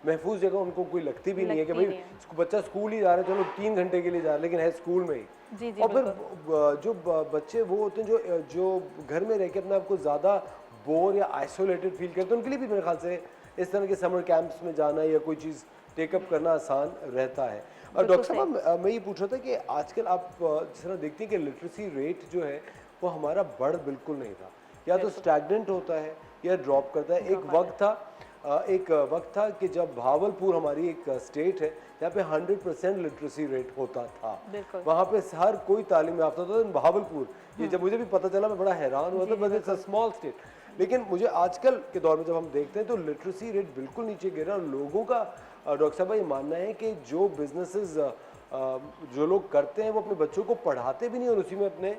महफूज जगह उनको कोई लगती भी नहीं है कि भाई बच्चा स्कूल ही जा रहा है, चलो 3 घंटे के लिए जा रहा है, लेकिन है स्कूल में ही। और फिर जो बच्चे वो होते हैं जो घर में रह के अपने आप को ज़्यादा बोर या आइसोलेटेड फील करते हैं, उनके लिए भी मेरे ख्याल से इस तरह के समर कैंप्स में जाना या कोई चीज़ टेकअप करना आसान रहता है। और डॉक्टर साहब, मैं ये पूछ रहा था कि आजकल आप जिस तरह देखते हैं कि लिटरेसी रेट जो है वो हमारा बढ़ बिल्कुल नहीं था, या तो स्टैग्नेंट होता है या ड्रॉप करता है। एक वक्त था कि जब भावलपुर हमारी एक स्टेट है जहाँ पे 100% लिटरेसी रेट होता था, वहाँ पे हर कोई तालीम याफ्ता था। भावलपुर, ये जब मुझे भी पता चला मैं बड़ा हैरान हुआ था, but it's a small state. लेकिन मुझे आजकल के दौर में जब हम देखते हैं तो लिटरेसी रेट बिल्कुल नीचे गिरा। और लोगों का डॉक्टर साहब ये मानना है कि जो बिजनेसेस जो लोग करते हैं वो अपने बच्चों को पढ़ाते भी नहीं और उसी में अपने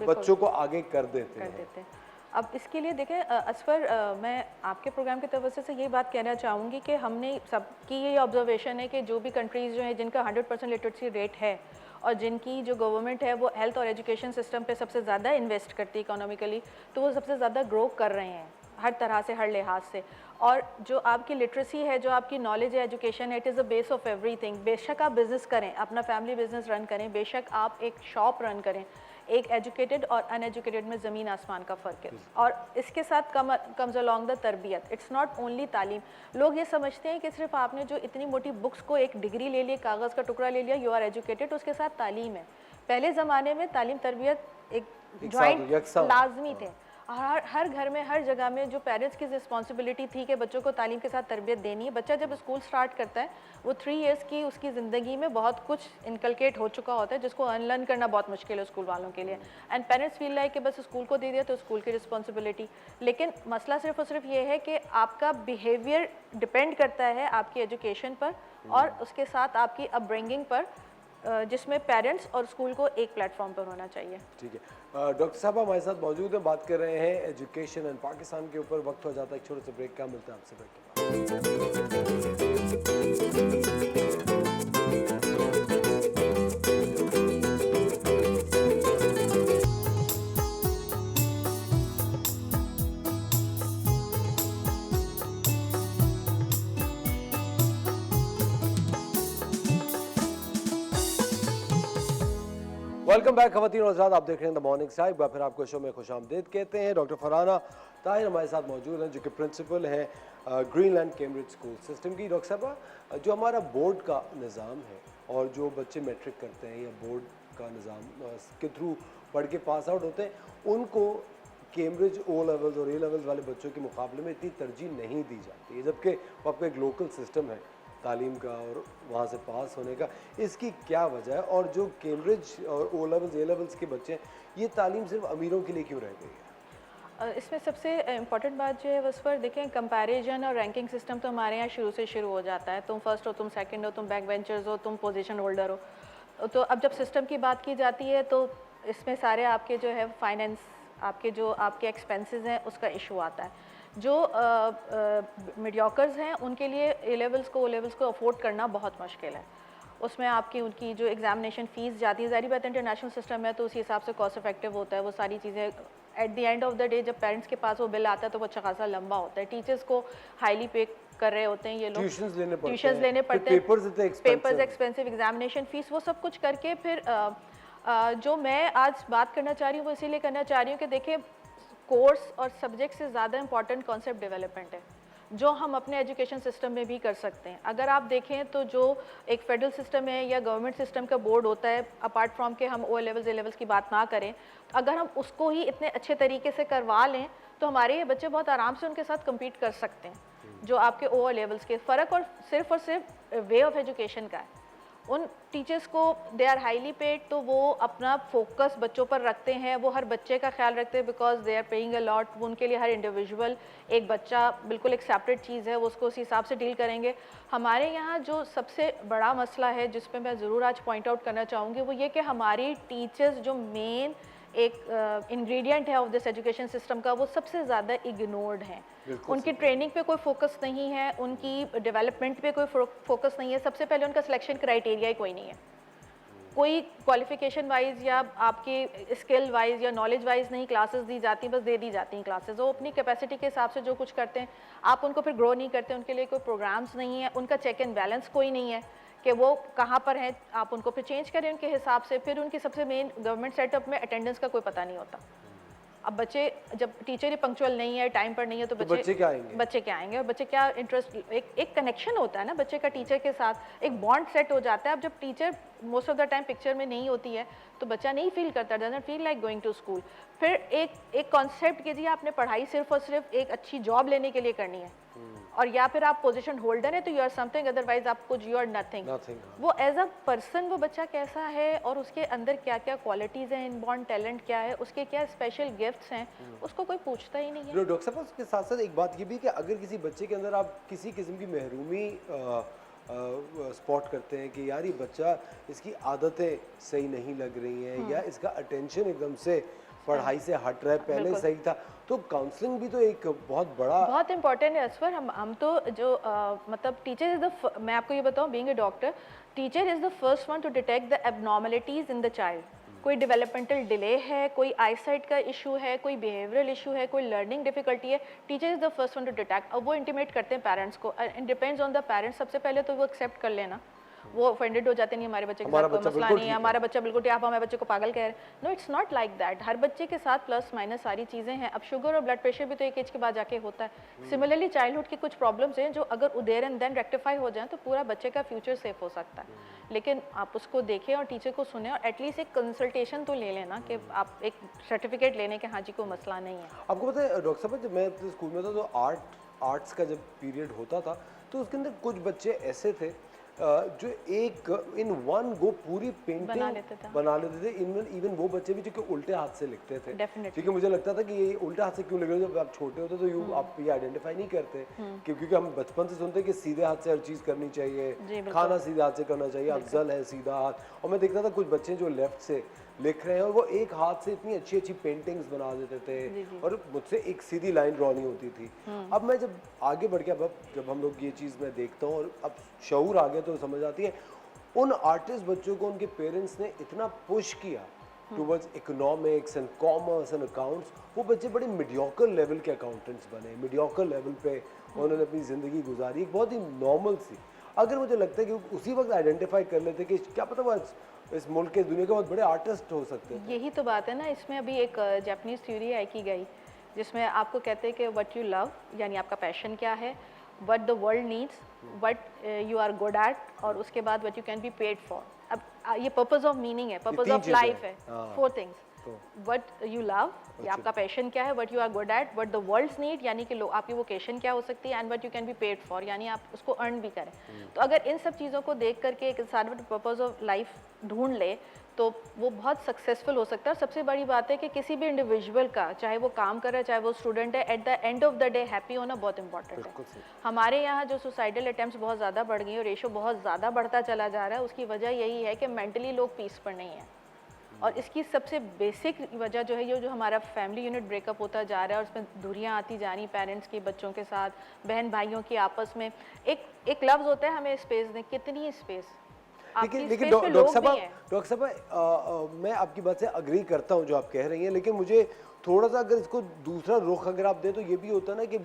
बच्चों को आगे कर देते हैं। अब इसके लिए देखें असफर, मैं आपके प्रोग्राम के तवज्जो से ये बात कहना चाहूँगी कि हमने सबकी ये ऑब्जर्वेशन है कि जो भी कंट्रीज़ जो हैं जिनका 100% लिटरेसी रेट है और जिनकी जो गवर्नमेंट है वो हेल्थ और एजुकेशन सिस्टम पे सबसे ज़्यादा इन्वेस्ट करती है इकोनॉमिकली, तो वो सबसे ज़्यादा ग्रो कर रहे हैं। हर तरह से, हर लिहाज से। और जो आपकी लिटरेसी है, जो आपकी नॉलेज है, एजुकेशन है, it is the base of everything. बेशक आप बिज़नेस करें, अपना फैमिली बिजनेस रन करें, बेशक आप एक शॉप रन करें, एक एजुकेटेड और अनएजुकेटेड में ज़मीन आसमान का फ़र्क है। और इसके साथ कम्स अलॉन्ग द तरबियत। इट्स नॉट ओनली तालीम। लोग ये समझते हैं कि सिर्फ आपने जो इतनी मोटी बुक्स को एक डिग्री ले ली, कागज़ का टुकड़ा ले लिया, यू आर एजुकेटेड, उसके साथ तालीम है। पहले ज़माने में तालीम तरबियत एक जॉइंट लाजमी थे। और हर घर में, हर जगह में जो पेरेंट्स की रिस्पॉन्सिबिलिटी थी कि बच्चों को तालीम के साथ तरबियत देनी है। बच्चा जब स्कूल स्टार्ट करता है, वो 3 इयर्स की उसकी ज़िंदगी में बहुत कुछ इनकलकेट हो चुका होता है, जिसको अनलर्न करना बहुत मुश्किल है स्कूल वालों के लिए। एंड पेरेंट्स फील लाइक कि बस स्कूल को दे दिया तो स्कूल की रिस्पॉन्सिबिलिटी। लेकिन मसला सिर्फ और सिर्फ ये है कि आपका बिहेवियर डिपेंड करता है आपकी एजुकेशन पर और उसके साथ आपकी अपब्रिंगिंग पर, जिसमें पेरेंट्स और स्कूल को एक प्लेटफॉर्म पर होना चाहिए। ठीक है, डॉक्टर साहब हमारे साथ मौजूद हैं, बात कर रहे हैं एजुकेशन एंड पाकिस्तान के ऊपर। वक्त हो जाता है एक छोटे से ब्रेक का, मिलता है आपसे ब्रेक के बाद। वेलकम बैक खवातीन और हज़रात, आप देख रहे हैं द मॉर्निंग स्टार। एक बार फिर आपको शो में खुशामदीद कहते हैं। डॉक्टर फरहाना ताहिर हमारे साथ मौजूद हैं, जो कि प्रिंसिपल हैं ग्रीनलैंड कैम्ब्रिज स्कूल सिस्टम की। डॉक्टर साहब, जो हमारा बोर्ड का निज़ाम है और जो बच्चे मैट्रिक करते हैं या बोर्ड का निज़ाम के थ्रू पढ़ के पास आउट होते हैं, उनको कैम्ब्रिज ओ लेवल्स और ए लेवल्स वाले बच्चों के मुकाबले में इतनी तरजीह नहीं दी जाती है, जबकि आपका एक लोकल सिस्टम है तालीम का और वहाँ से पास होने का। इसकी क्या वजह है? और जो कैम्ब्रिज और ओ लेवल्स ए लेवल्स के बच्चे हैं, ये तालीम सिर्फ अमीरों के लिए क्यों रह गई है? इसमें सबसे इम्पॉर्टेंट बात जो है बस पर देखें, कंपैरिजन और रैंकिंग सिस्टम तो हमारे यहाँ शुरू से शुरू हो जाता है। तुम फर्स्ट हो, तुम सेकंड हो, तुम बैक बेंचर्स हो, तुम पोजीशन होल्डर हो। तो अब जब सिस्टम की बात की जाती है तो इसमें सारे आपके जो है फाइनेंस, आपके एक्सपेंसेस हैं, उसका इशू आता है। जो मीडियोकर्स हैं उनके लिए ए लेवल्स को, ओ लेवल्स को अफोर्ड करना बहुत मुश्किल है। उसमें उनकी जो एग्जामिनेशन फ़ीस जाती है, ज़ाहिर बात है इंटरनेशनल सिस्टम है तो उसी हिसाब से कॉस्ट इफेक्टिव होता है वो सारी चीज़ें। At the end of the day जब पेरेंट्स के पास वो बिल आता है तो वो अच्छा खासा लंबा होता है। टीचर्स को हाईली पे कर रहे होते हैं ये लोग, ट्यूशन्स लेने पड़ते हैं, पेपर्स एक्सपेंसिव, एग्जामिनेशन फ़ीस, वो सब कुछ करके फिर जो मैं आज बात करना चाह रही हूँ वो इसीलिए करना चाह रही हूँ कि देखिए, कोर्स और सब्जेक्ट से ज़्यादा इंपॉर्टेंट कॉन्सेप्ट डेवलपमेंट है, जो हम अपने एजुकेशन सिस्टम में भी कर सकते हैं। अगर आप देखें तो जो एक फेडरल सिस्टम है या गवर्नमेंट सिस्टम का बोर्ड होता है, अपार्ट फ्रॉम के हम ओ लेवल्स ए लेवल्स की बात ना करें, तो अगर हम उसको ही इतने अच्छे तरीके से करवा लें तो हमारे ये बच्चे बहुत आराम से उनके साथ कम्पीट कर सकते हैं। जो आपके ओ लेवल्स के फ़र्क और सिर्फ वे ऑफ एजुकेशन का है। उन टीचर्स को दे आर हाईली पेड, तो वो अपना फोकस बच्चों पर रखते हैं, वो हर बच्चे का ख्याल रखते हैं because they are paying a lot. वो उनके लिए हर इंडिविजुअल, एक बच्चा बिल्कुल एक सेपरेट चीज़ है, वो उसको उस हिसाब से डील करेंगे। हमारे यहाँ जो सबसे बड़ा मसला है जिस पे मैं ज़रूर आज पॉइंट आउट करना चाहूँगी वो ये कि हमारी टीचर्स जो मेन एक इंग्रेडिएंट है ऑफ दिस एजुकेशन सिस्टम का, वो सबसे ज़्यादा इग्नोर्ड हैं। उनकी ट्रेनिंग पे कोई फोकस नहीं है, उनकी डेवलपमेंट पे कोई फोकस नहीं है। सबसे पहले उनका सिलेक्शन क्राइटेरिया ही कोई नहीं है। कोई क्वालिफिकेशन वाइज या आपकी स्किल वाइज या नॉलेज वाइज नहीं क्लासेस दी जाती, बस दे दी जाती हैं क्लासेस। वो अपनी कैपेसिटी के हिसाब से जो कुछ करते हैं, आप उनको फिर ग्रो नहीं करते, उनके लिए कोई प्रोग्राम्स नहीं है, उनका चेक एंड बैलेंस कोई नहीं है कि वो कहाँ पर हैं, आप उनको फिर चेंज करें उनके हिसाब से। फिर उनकी सबसे मेन गवर्नमेंट सेटअप में अटेंडेंस का कोई पता नहीं होता। अब बच्चे जब टीचर ही पंक्चुअल नहीं है, टाइम पर नहीं है, तो बच्चे क्या आएंगे और बच्चे क्या इंटरेस्ट, एक कनेक्शन होता है ना बच्चे का टीचर के साथ, एक बॉन्ड सेट हो जाता है। अब जब teacher most of the time picture में नहीं होती है तो बच्चा नहीं फील करता, doesn't feel like going to school. फिर एक कॉन्सेप्ट कीजिए, आपने पढ़ाई सिर्फ और सिर्फ एक अच्छी जॉब लेने के लिए करनी है और या फिर आप पोजीशन होल्डर है तो यू आर समथिंग, अदरवाइज आप कुछ यू आर नथिंग। वो एज अ पर्सन वो बच्चा कैसा है और उसके अंदर क्या क्या क्वालिटीज़ हैं, इनबॉर्न टैलेंट क्या है, उसके क्या स्पेशल गिफ्ट्स हैं, उसको कोई पूछता ही नहीं है। डॉक्टर साहब, उसके साथ साथ एक बात ये भी कि अगर किसी बच्चे के अंदर आप किसी किस्म की महरूमी स्पॉट करते हैं कि यार ये बच्चा, इसकी आदतें सही नहीं लग रही हैं या इसका अटेंशन एकदम से पढ़ाई से हट रहा है, पहले सही था, तो काउंसलिंग भी तो एक बहुत इंपॉर्टेंट है असफर। हम तो जो मतलब टीचर इज द, मैं आपको ये बताऊं, being a doctor, teacher is the first one two detect the abnormalities in the child. कोई डेवलपमेंटल डिले है, कोई आईसाइट का इशू है, कोई बिहेवियरल इशू है, कोई लर्निंग डिफिकल्टी है, teacher is the first one two detect. अब वो इंटीमेट करते हैं पेरेंट्स को, and depends on the parents. सबसे पहले तो वो एक्सेप्ट कर लेना, वो ऑफेंडेड हो जाते नहीं, हमारे बच्चे के साथ कोई मसला नहीं है, हमारा बच्चा बिल्कुल ठीक है, आप हमारे बच्चे को पागल कह रहे हैं। No, it's not like that. हर बच्चे के साथ प्लस माइनस सारी चीज़ें हैं। अब शुगर और ब्लड प्रेशर भी तो एक एज के बाद जाके होता है। सिमिलरली चाइल्डहुड की कुछ प्रॉब्लम्स हैं जो अगर देयर एंड देन रेक्टिफाई हो जाए तो पूरा बच्चे का फ्यूचर सेफ हो सकता है। लेकिन आप उसको देखें और टीचर को सुने और एटलीस्ट एक कंसल्टेशन तो ले लेना कि आप एक सर्टिफिकेट लेने के हाँ जी कोई मसला नहीं है। आपको पता है डॉक्टर साहब, जब मैं अपने स्कूल में था तो आर्ट्स का जब पीरियड होता था तो उसके अंदर कुछ बच्चे ऐसे थे जो एक इन वन गो पूरी पेंटिंग बना लेते थे। इवन वो बच्चे भी जो कि उल्टे हाथ से लिखते थे, क्योंकि मुझे लगता था कि ये उल्टे हाथ से क्यों लिख रहे हो, जब आप छोटे होते तो आप ये आइडेंटिफाई नहीं करते, क्योंकि हम बचपन से सुनते कि सीधे हाथ से हर चीज़ करनी चाहिए, खाना सीधे हाथ से करना चाहिए, अफजल है सीधा हाथ। और मैं देखता था कुछ बच्चे जो लेफ्ट से लिख रहे हैं और वो एक हाथ से इतनी अच्छी अच्छी पेंटिंग्स बना देते थे और मुझसे एक सीधी लाइन ड्रॉ नहीं होती थी। अब मैं जब आगे बढ़ गया, जब हम लोग ये चीज़ मैं देखता हूँ और अब शऊर आ गया तो समझ आती है, उन आर्टिस्ट बच्चों को उनके पेरेंट्स ने इतना पुश किया towards economics and commerce and accounts, वो बच्चे बड़े मीडियोकर लेवल के अकाउंटेंट्स बने, मीडियोकर लेवल पे उन्होंने अपनी ज़िंदगी गुजारी, एक बहुत ही नॉर्मल सी। अगर मुझे लगता है कि उसी वक्त आइडेंटिफाई कर लेते कि क्या पता वो इस मुल्क के दुनिया के बहुत बड़े आर्टिस्ट हो सकते हैं। यही तो बात है ना, इसमें अभी एक जापानीज थ्योरी है की गई जिसमें आपको कहते हैं कि व्हाट यू लव, यानी आपका पैशन क्या है, what the world needs, what you are good at, और उसके बाद what you can be paid for. अब ये पर्पस ऑफ मीनिंग है, पर्पस ऑफ लाइफ है, 4 थिंग्स। व्हाट यू लव, ये आपका पैशन क्या है, what you are good at, what the world's need, यानी कि आपकी वोकेशन क्या हो सकती है, and what you can be paid for, यानी आप उसको अर्न भी करें। तो अगर इन सब चीज़ों को देख करके एक इंसान पर्पस ऑफ लाइफ ढूंढ ले तो वो बहुत सक्सेसफुल हो सकता है। और सबसे बड़ी बात है कि किसी भी इंडिविजुअल का, चाहे वो काम कर रहा है चाहे वो स्टूडेंट है, at the end of the day happy होना बहुत इंपॉर्टेंट है। हमारे यहाँ जो सुसाइडल अटेम्प्ट्स बहुत ज़्यादा बढ़ गई और रेशो बहुत ज़्यादा बढ़ता चला जा रहा है, उसकी वजह यही है कि मेंटली लोग पीस पर नहीं है। और इसकी सबसे बेसिक वजह जो है ये जो हमारा फैमिली यूनिट ब्रेकअप होता जा रहा है और उसमें दूरियां आती जा रही पेरेंट्स की बच्चों के साथ, बहन भाइयों की आपस में। एक लफ्ज़ होता है हमें स्पेस दें, कितनी स्पेस, लेकिन डॉक्टर साहब मैं आपकी बात से अग्री करता हूं जो आप कह रही हैं, लेकिन मुझे थोड़ा सा अगर इसको दूसरा रुख अगर आप दें तो ये भी होता है ना कि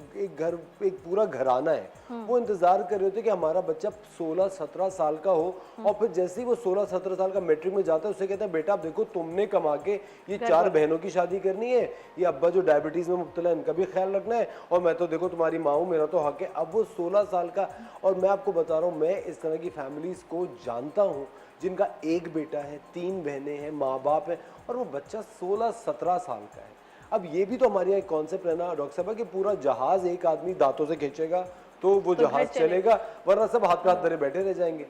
एक पूरा घराना है, वो इंतजार कर रहे होते कि हमारा बच्चा 16-17 साल का हो और फिर जैसे ही वो 16-17 साल का मैट्रिक में जाता है उससे कहता है बेटा आप देखो तुमने कमा के ये 4 बहनों की शादी करनी है, ये अब्बा जो डायबिटीज में मुब्तला है इनका भी ख्याल रखना है, और मैं तो देखो तुम्हारी माँ हूँ, मेरा तो हक है। अब वो 16 साल का, और मैं आपको बता रहा हूँ मैं इस तरह की फैमिलीज को जानता हूँ जिनका एक बेटा है, 3 बहनें हैं, माँ बाप है, और वो बच्चा 16-17 साल का है। अब ये भी तो हमारे यहाँ एक कॉन्सेप्ट है ना डॉक्टर साहब कि पूरा जहाज एक आदमी दांतों से खींचेगा तो वो जहाज चलेगा, वरना सब हाथ पे हाथ धरे बैठे रह जाएंगे।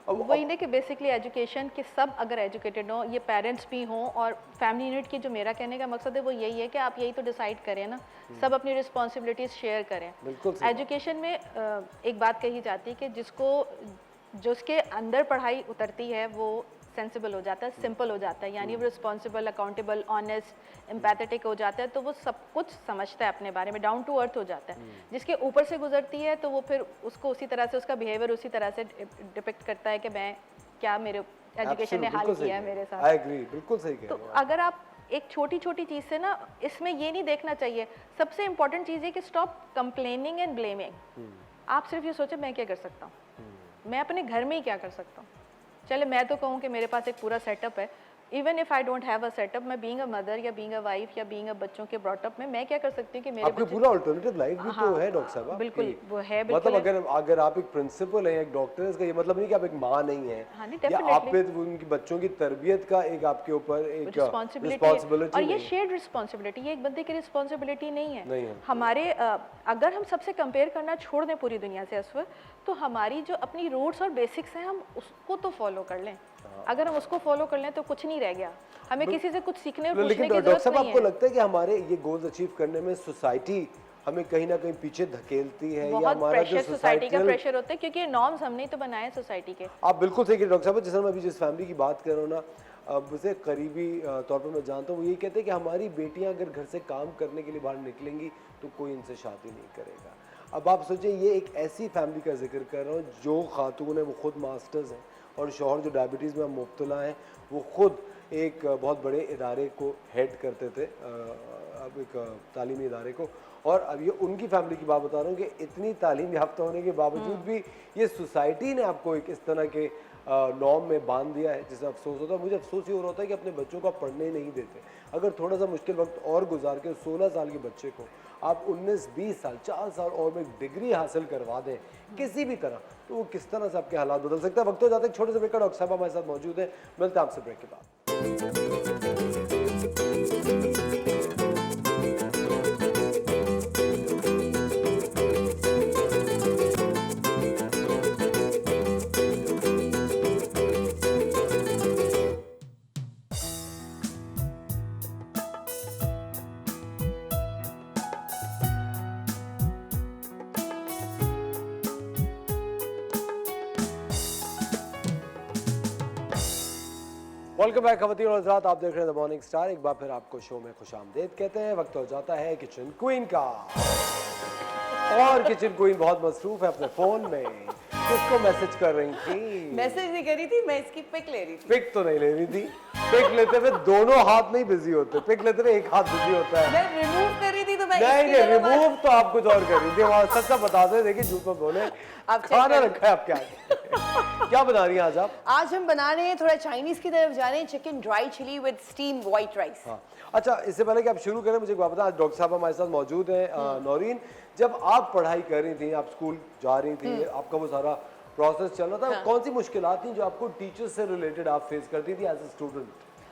अब वही ना कि बेसिकली एजुकेशन के सब अगर एजुकेटेड हो, ये पेरेंट्स भी हों और फैमिली यूनिट की, जो मेरा कहने का मकसद है वो यही है कि आप यही तो डिसाइड करें ना, सब अपनी रिस्पॉन्सिबिलिटीज शेयर करें। एजुकेशन में एक बात कही जाती है कि जो उसके अंदर पढ़ाई उतरती है वो सेंसिबल हो जाता है, सिंपल हो जाता है, यानी वो रिस्पॉन्सिबल, अकाउंटेबल, ऑनेस्ट, एम्पैथेटिक हो जाता है, तो वो सब कुछ समझता है अपने बारे में, डाउन टू अर्थ हो जाता है। जिसके ऊपर से गुजरती है तो वो फिर उसको उसी तरह से, उसका बिहेवियर उसी तरह से डिपिक्ट करता है कि मैं क्या, मेरे एजुकेशन ने हाल किया है मेरे साथ। आई एग्री, बिल्कुल सही कह रहे हो। तो अगर आप एक छोटी छोटी चीज़ से ना, इसमें ये नहीं देखना चाहिए, सबसे इंपॉर्टेंट चीज़ है कि स्टॉप कंप्लेनिंग एंड ब्लेमिंग। आप सिर्फ ये सोचें मैं क्या कर सकता हूँ, मैं अपने घर में ही क्या कर सकता हूँ। चले मैं तो कहूँ कि मेरे पास एक पूरा सेटअप है, even if I don't have a setup, मैं बीइंग अ मदर या बीइंग अ वाइफ या बीइंग अ बच्चों के ब्रॉटअप में मैं क्या कर सकती हूँ कि मेरे आपके पूरा अल्टरनेटिव लाइफ भी तो है डॉक्टर साहब। बिल्कुल वो है, बिल्कुल। मतलब अगर आप एक प्रिंसिपल हैं, एक डॉक्टर है, इसका ये मतलब नहीं कि आप एक माँ नहीं है, या आप पे उनकी बच्चों की तरबियत का एक आपके ऊपर एक रिस्पांसिबिलिटी, और ये शेयर्ड रिस्पांसिबिलिटी, ये एक बंदे की रिस्पांसिबिलिटी नहीं है। हमारे अगर हम सबसे कंपेयर करना छोड़ दें पूरी दुनिया से असवर, तो हमारी जो अपनी रूट्स और बेसिक्स हैं हम उसको तो फॉलो कर लें। अगर हम उसको फॉलो कर लें तो कुछ नहीं रह गया, हमें किसी से कुछ सीखने और पूछने की जरूरत नहीं है। डॉक्टर साहब आपको लगता है कि हमारे ये गोल्स अचीव करने में सोसाइटी हमें कहीं ना कहीं पीछे धकेलती है, या हमारा जो सोसाइटी का प्रेशर होता है, क्योंकि ये नॉर्म्स हमने तो बनाए सोसाइटी के। आप बिल्कुल सही कह रहे डॉक्टर साहब। जैसे मैं अभी जिस फैमिली की बात कर रहा हूँ ना, अब उसे करीबी तौर पर मैं जानता हूँ, वो यही कहते हैं कि हमारी बेटियाँ अगर घर से काम करने के लिए बाहर निकलेंगी तो कोई इनसे शादी नहीं करेगा। अब आप सोचें, ये एक ऐसी फैमिली का जिक्र कर रहा हूँ जो खातून है वो खुद मास्टर्स हैं और शौहर जो डायबिटीज़ में मुब्तला हैं वो खुद एक बहुत बड़े इदारे को हेड करते थे, अब एक तालीमी इदारे को, और अब ये उनकी फैमिली की बात बता रहा हूँ कि इतनी तालीम याफ्ता होने के बावजूद भी ये सोसाइटी ने आपको एक इस तरह के नॉर्म में बांध दिया है, जिससे अफसोस होता है। मुझे अफसोस ये हो रहा होता है कि अपने बच्चों को आप पढ़ने नहीं देते। अगर थोड़ा सा मुश्किल वक्त और गुजार के 16 साल के बच्चे को आप 19-20 साल 4 साल और में डिग्री हासिल करवा दें किसी भी तरह, तो वो किस तरह से आपके हालात बदल सकता है। वक्त हो जाता है एक छोटे से ब्रेक का। डॉक्टर साहब हमारे साथ मौजूद है, मिलते हैं आपसे ब्रेक के बाद। वेलकम बैक खवातीन और हज़रात, आप देख रहे हैं द मॉर्निंग स्टार। एक बार फिर आपको शो में खुशामदीद कहते हैं। वक्त हो जाता है किचन क्वीन का, और किचन क्वीन बहुत मसरूफ है अपने फोन में। किसको मैसेज कर रही थी? मैसेज नहीं करी थी, मैं इसकी पिक ले रही थी। पिक तो नहीं ले रही थी, पिक लेते हुए दोनों हाथ नहीं बिजी होते, पिक लेते हुए एक हाथ बिजी होता है। मैं रिमूव कर रही थी तो मैं नहीं इसकी तरफ रिमूव तो आप कुछ और कर रही थी, वहाँ सच सच बता दे, देखिए झूठ मत बोले। आप check खाना करें। रखा है आपके आगे। क्या बना रही हैं आज आप? आज हम बना रहे हैं, थोड़ा चाइनीज की तरफ जा रहे हैं, chicken dry chilli with steam white rice. हाँ। अच्छा, इससे पहले कि आप शुरू करें मुझे एक बात बताएं। आज डॉक्टर साहब हमारे साथ मौजूद हैं। नौरीन, जब आप पढ़ाई कर रही थी, आप स्कूल जा रही थी, आपका वो सारा प्रोसेस चल रहा था, कौन सी मुश्किलात थी जो आपको टीचर से रिलेटेड आप फेस करती थी एज ए स्टूडेंट?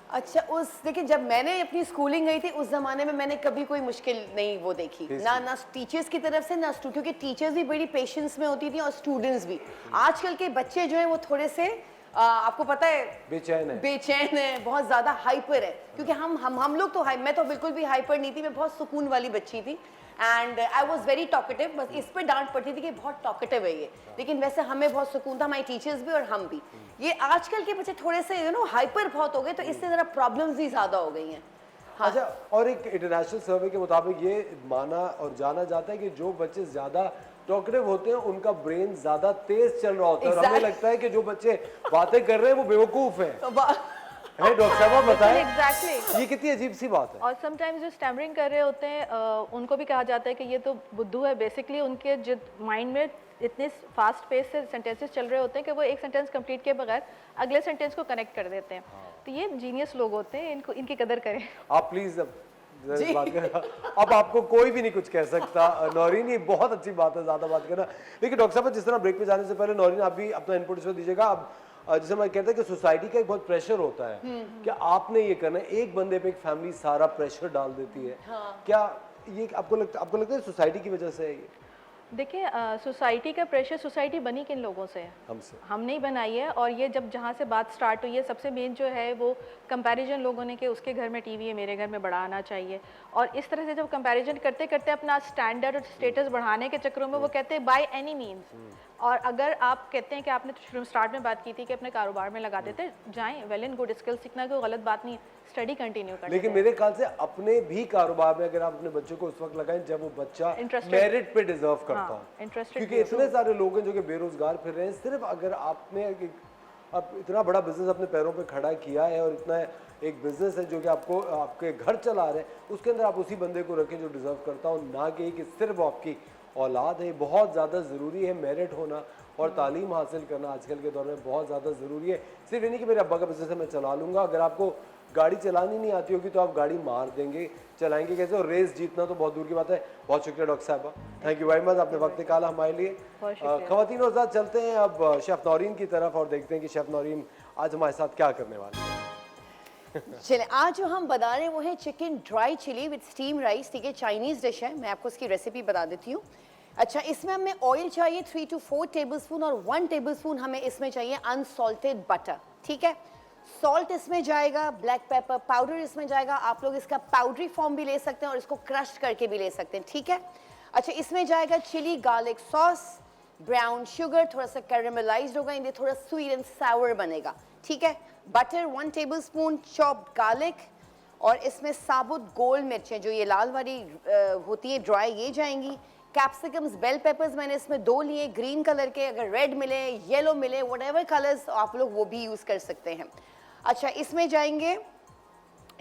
अच्छा, देखिए जब मैंने अपनी स्कूलिंग गई थी उस जमाने में मैंने कभी कोई मुश्किल नहीं वो देखी, ना टीचर्स की तरफ से, ना क्योंकि टीचर्स भी बड़ी पेशेंस में होती थी और स्टूडेंट्स भी। आजकल के बच्चे जो है वो थोड़े से आपको पता है बेचैन है, बहुत ज्यादा हाइपर है, क्योंकि हम लोग तो मैं तो बिल्कुल भी हाइपर नहीं थी, मैं बहुत सुकून वाली बच्ची थी and I was very talkative. बस इस पे डांट पड़ती थी कि बहुत टॉकेटिव है ये, लेकिन वैसे हमें बहुत सुकून था, हमारे टीचर्स भी और हम भी। ये आजकल के बच्चे थोड़े से हाइपर बहुत हो गए, तो इससे जरा प्रॉब्लम्स भी ज्यादा हो गई हैं। हाँ। अच्छा, और एक इंटरनेशनल सर्वे के मुताबिक ये माना और जाना जाता है कि जो बच्चे ज्यादा टॉकेटिव होते हैं उनका ब्रेन ज्यादा तेज चल रहा होता है। और हमें लगता है कि जो बच्चे बातें कर रहे हैं वो बेवकूफ हैं। है डॉक्टर साहब बताएं। एग्जैक्टली ये कितनी अजीब सी बात है। और समटाइम्स जो स्टैमरिंग कर रहे होते हैं उनको भी कहा जाता है कि ये तो बुद्धू है। बेसिकली उनके जो माइंड में इतने फास्ट पेस से सेंटेंसेस चल रहे होते हैं कि वो एक सेंटेंस कंप्लीट किए बगैर अगले सेंटेंस को कनेक्ट कर देते हैं। तो ये जीनियस लोग होते हैं, इनकी कदर करें आप प्लीज। अब आपको कोई भी नहीं कुछ कह सकता। नौरीन, ये बहुत अच्छी बात है ज्यादा बात करना। लेकिन डॉक्टर साहब, जिस तरह ब्रेक पे जाने से पहले नौरीन आप भी अपना इनपुट इसमें दीजिएगा। अब जैसे मैं कहता है कि सोसाइटी का एक बहुत प्रेशर होता है कि आपने ये करना है, एक बंदे पे एक फैमिली सारा प्रेशर डाल देती है। क्या ये आपको लगता है सोसाइटी की वजह से है ये? देखिए, सोसाइटी का प्रेशर, सोसाइटी बनी किन लोगों से है? हमसे। हम नहीं बनाई है। और ये जब जहाँ से बात स्टार्ट हुई है, सबसे मेन जो है वो कंपैरिजन लोगों ने कि उसके घर में टीवी है, मेरे घर में बड़ा आना चाहिए। और इस तरह से जब कंपैरिजन करते करते अपना स्टैंडर्ड और स्टेटस बढ़ाने के चक्करों में वो कहते हैं बाय एनी मीन्स। और अगर आप कहते हैं कि आपने शुरू स्टार्ट में बात की थी कि अपने कारोबार में लगा देते जाएं, वेल एंड गुड, स्किल सीखना कोई गलत बात नहीं, स्टडी कंटिन्यू करना। लेकिन मेरे ख्याल से अपने भी कारोबार में अगर आप अपने बच्चों को उस वक्त लगाएं जब वो बच्चा मेरिट पे डिजर्व करता हो। क्योंकि इतने सारे लोग हैं जो कि बेरोजगार फिर रहे हैं। सिर्फ अगर आपने अब इतना बड़ा बिजनेस अपने पैरों पे खड़ा किया है और इतना एक बिजनेस है जो कि आपको आपके घर चला रहे हैं, उसके अंदर आप उसी बंदे को रखें जो डिजर्व करता हो, ना कि सिर्फ आपकी औलाद है। बहुत ज़्यादा ज़रूरी है मेरिट होना और तालीम हासिल करना आजकल के दौर में बहुत ज़्यादा ज़रूरी है। सिर्फ ये नहीं कि मेरे अब्बा का बिजनेस है मैं चला लूँगा। अगर आपको गाड़ी चलानी नहीं आती होगी तो आप गाड़ी मार देंगे, चलाएंगे कैसे? और रेस जीतना तो बहुत दूर की बात है। बहुत शुक्रिया डॉक्टर साहबा, थैंक यू वेरी मच, आपने वक्त निकाला हमारे लिए। खवातीन और साथ चलते हैं अब शेफ नौरीन की तरफ और देखते हैं कि शेफ नौरीन आज हमारे साथ क्या करने वाली है। चले, आज जो हम बना रहे हैं वो है chicken dry chilli with steam rice. ठीक है, चाइनीज डिश है, मैं आपको इसकी रेसिपी बता देती हूँ। अच्छा, इसमें हमें ऑयल चाहिए 3 to 4 टेबलस्पून और 1 टेबलस्पून हमें इसमें चाहिए अनसॉल्टेड बटर। ठीक है, सॉल्ट इसमें जाएगा, ब्लैक पेपर पाउडर इसमें जाएगा। आप लोग इसका पाउडरी फॉर्म भी ले सकते हैं और इसको क्रश करके भी ले सकते हैं। ठीक है, अच्छा, इसमें जाएगा chilli garlic sauce, brown sugar, थोड़ा सा कैरेमलाइज्ड होगा, इन्हें थोड़ा स्वीट एंड सावर बनेगा। ठीक है, बटर 1 टेबलस्पून, चॉप्ड गार्लिक, और इसमें साबुत गोल मिर्चें जो ये लाल वाली होती है ड्राई, ये जाएंगी। कैप्सिकम्स, बेल पेपर्स मैंने इसमें 2 लिए, ग्रीन कलर के, अगर रेड मिले, येलो मिले, व्हाटएवर कलर्स आप लोग वो भी यूज़ कर सकते हैं। अच्छा, इसमें जाएंगे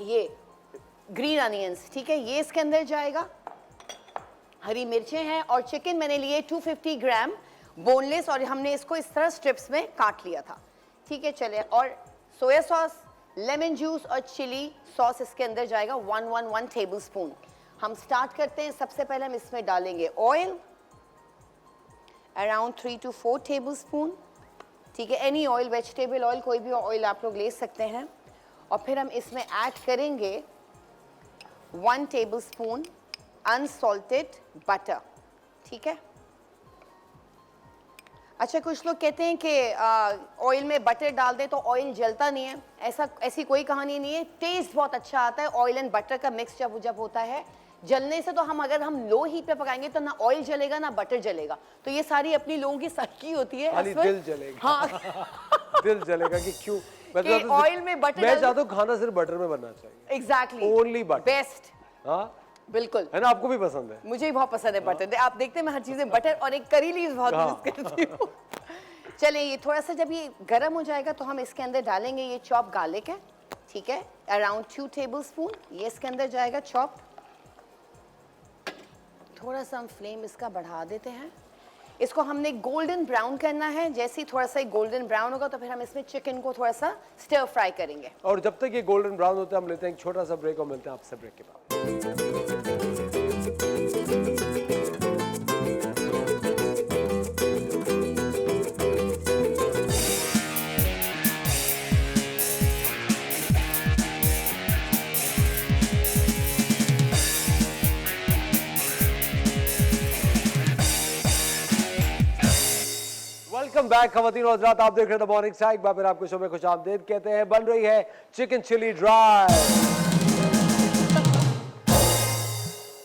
ये ग्रीन अनियंस, ठीक है, ये इसके अंदर जाएगा। हरी मिर्चें हैं और चिकन मैंने लिए 250 ग्राम बोनलेस, और हमने इसको इस तरह स्ट्रिप्स में काट लिया था, ठीक है। चले, और सोया सॉस, लेमन जूस और चिली सॉस इसके अंदर जाएगा 1 टेबल स्पून। हम स्टार्ट करते हैं। सबसे पहले हम इसमें डालेंगे oil around 3 to 4 table spoon, ठीक है। एनी ऑयल, वेजिटेबल ऑयल, कोई भी ऑयल आप लोग ले सकते हैं। और फिर हम इसमें ऐड करेंगे 1 टेबल स्पून अनसॉल्टेड बटर, ठीक है। अच्छा, कुछ लोग कहते हैं कि ऑयल में बटर डाल दें तो ऑयल जलता नहीं है। ऐसी कोई कहानी नहीं है। टेस्ट बहुत अच्छा आता है ऑयल एंड बटर का मिक्स जब होता है। जलने से तो अगर हम लो हीट पे पकाएंगे तो ना ऑयल जलेगा ना बटर जलेगा। तो ये सारी अपनी लोगों की सख्ती होती है। खाली दिल जलेगा। हाँ दिल जलेगा कि क्यों? कि ऑयल में बटर, मैं चाहता हूँ खाना सिर्फ बटर में बनना चाहिए। Exactly, only butter, best. हाँ बिल्कुल, है ना, आपको भी पसंद है? मुझे भी बहुत पसंद है बटर। आप देखते हैं मैं हर चीज में बटर और एक करी लीव्स बहुत यूज करती हूँ। चलें, ये थोड़ा सा जब ये गर्म हो जाएगा तो हम इसके अंदर डालेंगे ये चॉप गार्लिक है, ठीक है, अराउंड 2 टेबल स्पून। ये इसके अंदर जाएगा चॉप। थोड़ा सा हम फ्लेम इसका बढ़ा देते हैं। इसको हमने गोल्डन ब्राउन करना है। जैसे ही थोड़ा सा गोल्डन ब्राउन होगा तो फिर हम इसमें चिकन को थोड़ा सा स्टर फ्राई करेंगे। और जब तक ये गोल्डन ब्राउन होता है हम लेते हैं एक छोटा सा ब्रेक और मिलते हैं आपसे ब्रेक के बाद। वेलकम बैक खवातीन और हज़रात, आप देख रहे हैं द मॉर्निंग स्टार। एक बार फिर आपको शो में खुशामदीद कहते हैं। बन रही है chicken chilli dry.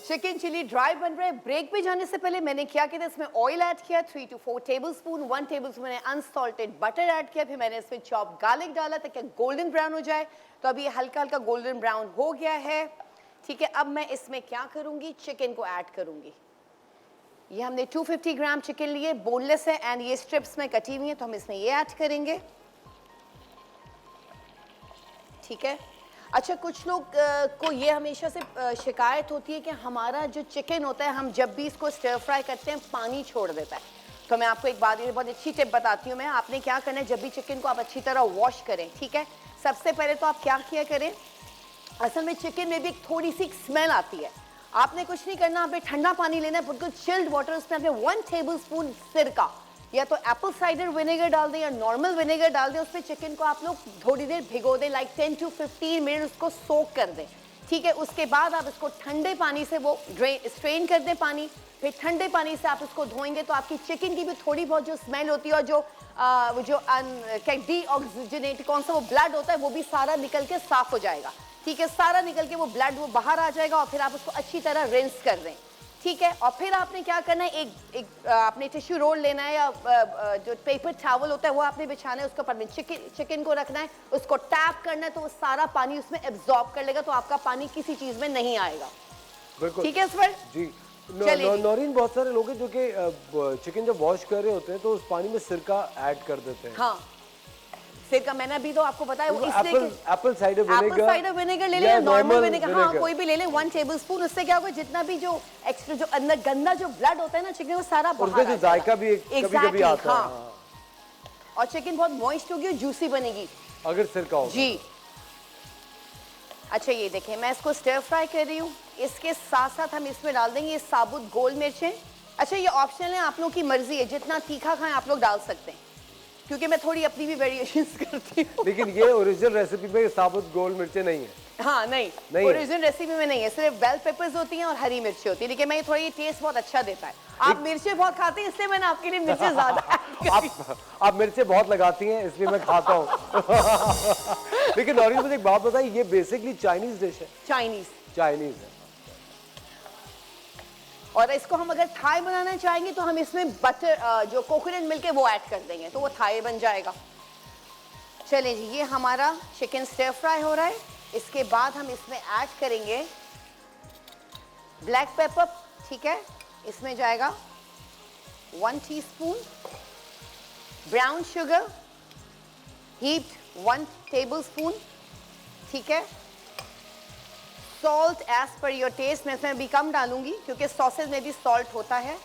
Chicken chilli dry बन रहा है। ब्रेक पे जाने से पहले मैंने क्या किया, इसमें ऑयल ऐड किया 3 to 4 table spoon. 1 table spoon मैंने अनसॉल्टेड बटर ऐड किया। फिर मैंने इसमें चॉप गार्लिक डाला ताकि गोल्डन ब्राउन हो जाए। तो अभी हल्का हल्का गोल्डन ब्राउन हो गया है, ठीक है। अब मैं इसमें क्या करूंगी, चिकन को ऐड करूंगी। ये हमने 250 ग्राम चिकन लिए, बोनलेस है एंड ये स्ट्रिप्स में कटी हुई है, तो हम इसमें ये ऐड करेंगे, ठीक है। अच्छा, कुछ लोग को ये हमेशा से शिकायत होती है कि हमारा जो चिकन होता है, हम जब भी इसको स्टर फ्राई करते हैं पानी छोड़ देता है। तो मैं आपको एक बात, ये बहुत अच्छी टिप बताती हूँ मैं। आपने क्या करना है, जब भी चिकन को आप अच्छी तरह वॉश करें, ठीक है, सबसे पहले तो आप क्या किया करें, असल में चिकन में भी एक थोड़ी सी स्मेल आती है। आपने कुछ नहीं करना, आपने ठंडा पानी लेना है, बिल्कुल चिल्ड वाटर, उसमें आपने 1 टेबल स्पून सिरका या तो एप्पल साइडर विनेगर डाल दें या नॉर्मल विनेगर डाल दें। उसमें चिकन को आप लोग थोड़ी देर भिगो दें, लाइक 10 to 15 मिनट उसको सोक कर दें, ठीक है। उसके बाद आप इसको ठंडे पानी से वो स्ट्रेन कर दें पानी। फिर ठंडे पानी से आप इसको धोएंगे तो आपकी चिकन की भी थोड़ी बहुत जो स्मेल होती है और जो डीऑक्सीजनेट कौन सा वो ब्लड होता है वो भी सारा निकल के साफ हो जाएगा, ठीक है। सारा निकल के वो ब्लड वो बाहर आ जाएगा और फिर आप उसको अच्छी तरह रिंस कर दें, ठीक है। और फिर आपने क्या करना है, एक आपने टिश्यू रोल लेना है या जो पेपर टॉवल होता है वो आपने बिछाना है, उसके ऊपर चिकन को रखना है, उसको टैप करना है तो वो सारा पानी उसमें एब्जॉर्ब कर लेगा, तो आपका पानी किसी चीज में नहीं आएगा, बिल्कुल, ठीक है। इस पर जी नौरीन, बहुत सारे लोग हैं जो कि चिकन जब वॉश कर रहे होते हैं तो उस पानी में सिरका ऐड कर देते हैं। हाँ, सिरका मैंने अभी तो आपको बताया वो इसलिए एप्पल साइडर विनेगर ले लें, नॉर्मल विनेगर, हाँ कोई भी ले लें 1 टेबल स्पून। उससे क्या होगा, जितना भी जो एक्स्ट्रा जो अंदर गंदा जो ब्लड होता है ना चिकन, वो सारा बाहर आ जाएगा। जायका भी कभी-कभी आता है, हाँ। और चिकन बहुत मॉइस्ट होगी और जूसी बनेगी अगर सिरका हो जी। अच्छा, ये देखें मैं इसको स्टर फ्राई कर रही हूँ। इसके साथ साथ हम इसमें डाल देंगे ये साबुत गोल मिर्चें। अच्छा, ये ऑप्शनल है, आप लोग की मर्जी है, जितना तीखा खाएं आप लोग डाल सकते हैं, क्योंकि मैं थोड़ी अपनी भी वेरिएशंस करती हूँ। लेकिन ये ओरिजिनल रेसिपी में साबुत गोल मिर्चें नहीं है। हाँ, नहीं ओरिजिनल रेसिपी में नहीं है, सिर्फ बेल पेपर्स होती हैं और हरी मिर्ची होती है। लेकिन मैं ये थोड़ा, ये टेस्ट बहुत अच्छा देता है। आप मिर्चें बहुत खाते हैं इसलिए मैंने आपके लिए मिर्चें ज्यादा आप मिर्चें बहुत लगाती हैं इसलिए मैं खाता हूँ। लेकिन नौरीन, मुझे एक बात बताइए, ये बेसिकली चाइनीज डिश है। चाइनीज है। और इसको हम अगर थाई बनाना चाहेंगे तो हम इसमें बटर जो कोकोनट मिल्क है वो ऐड कर देंगे तो वो थाई बन जाएगा। चलिए जी, ये हमारा चिकन स्टर फ्राई हो रहा है। इसके बाद हम इसमें ऐड करेंगे ब्लैक पेपर, ठीक है। इसमें जाएगा 1 teaspoon brown sugar, heaped 1 tablespoon, ठीक है। Salt as per your taste, मैं इसमें भी कम डालूंगी क्योंकि सॉसेज में भी सॉल्ट होता है।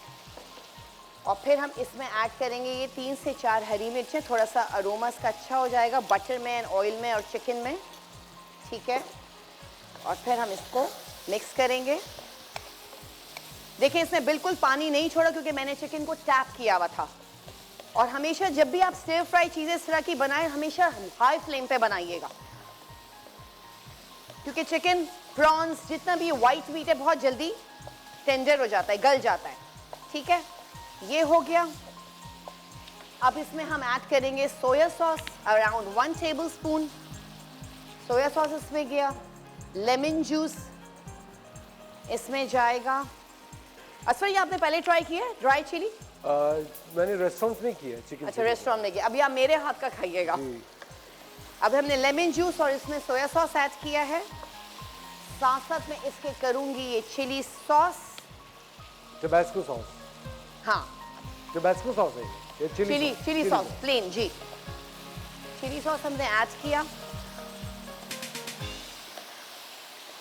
और फिर हम इसमें ऐड करेंगे ये 3 से 4 हरी मिर्चें, थोड़ा सा अरोमा इसका अच्छा हो जाएगा बटर में एंड ऑयल में और चिकन में, ठीक है। और फिर हम इसको मिक्स करेंगे। देखिए इसमें बिल्कुल पानी नहीं छोड़ा क्योंकि मैंने चिकन को टैप किया हुआ था। और हमेशा जब भी आप स्टिर फ्राई चीजें इस तरह की बनाएं, हमेशा हाई फ्लेम पे बनाइएगा क्योंकि चिकन, प्रॉन्स, जितना भी व्हाइट मीट है बहुत जल्दी टेंडर हो जाता है, गल जाता है, ठीक है। ये हो गया। अब इसमें हम ऐड करेंगे soya sauce, around 1 tablespoon soya sauce इसमें गया। लेमन जूस इसमें जाएगा। असफर ये आपने पहले ट्राई किया है ड्राई चिली? मैंने रेस्टोरेंट में किया चिकन। अच्छा रेस्टोरेंट में किया, अभी आप मेरे हाथ का खाइएगा। अब हमने लेमन जूस और इसमें सोया सॉस ऐड किया है। साथ साथ में इसके करूंगी ये चिली सॉस, टबास्को सॉस। हाँ टबास्को सॉस है ये, चिली सॉस प्लेन जी। चिली सॉस हमने ऐड किया।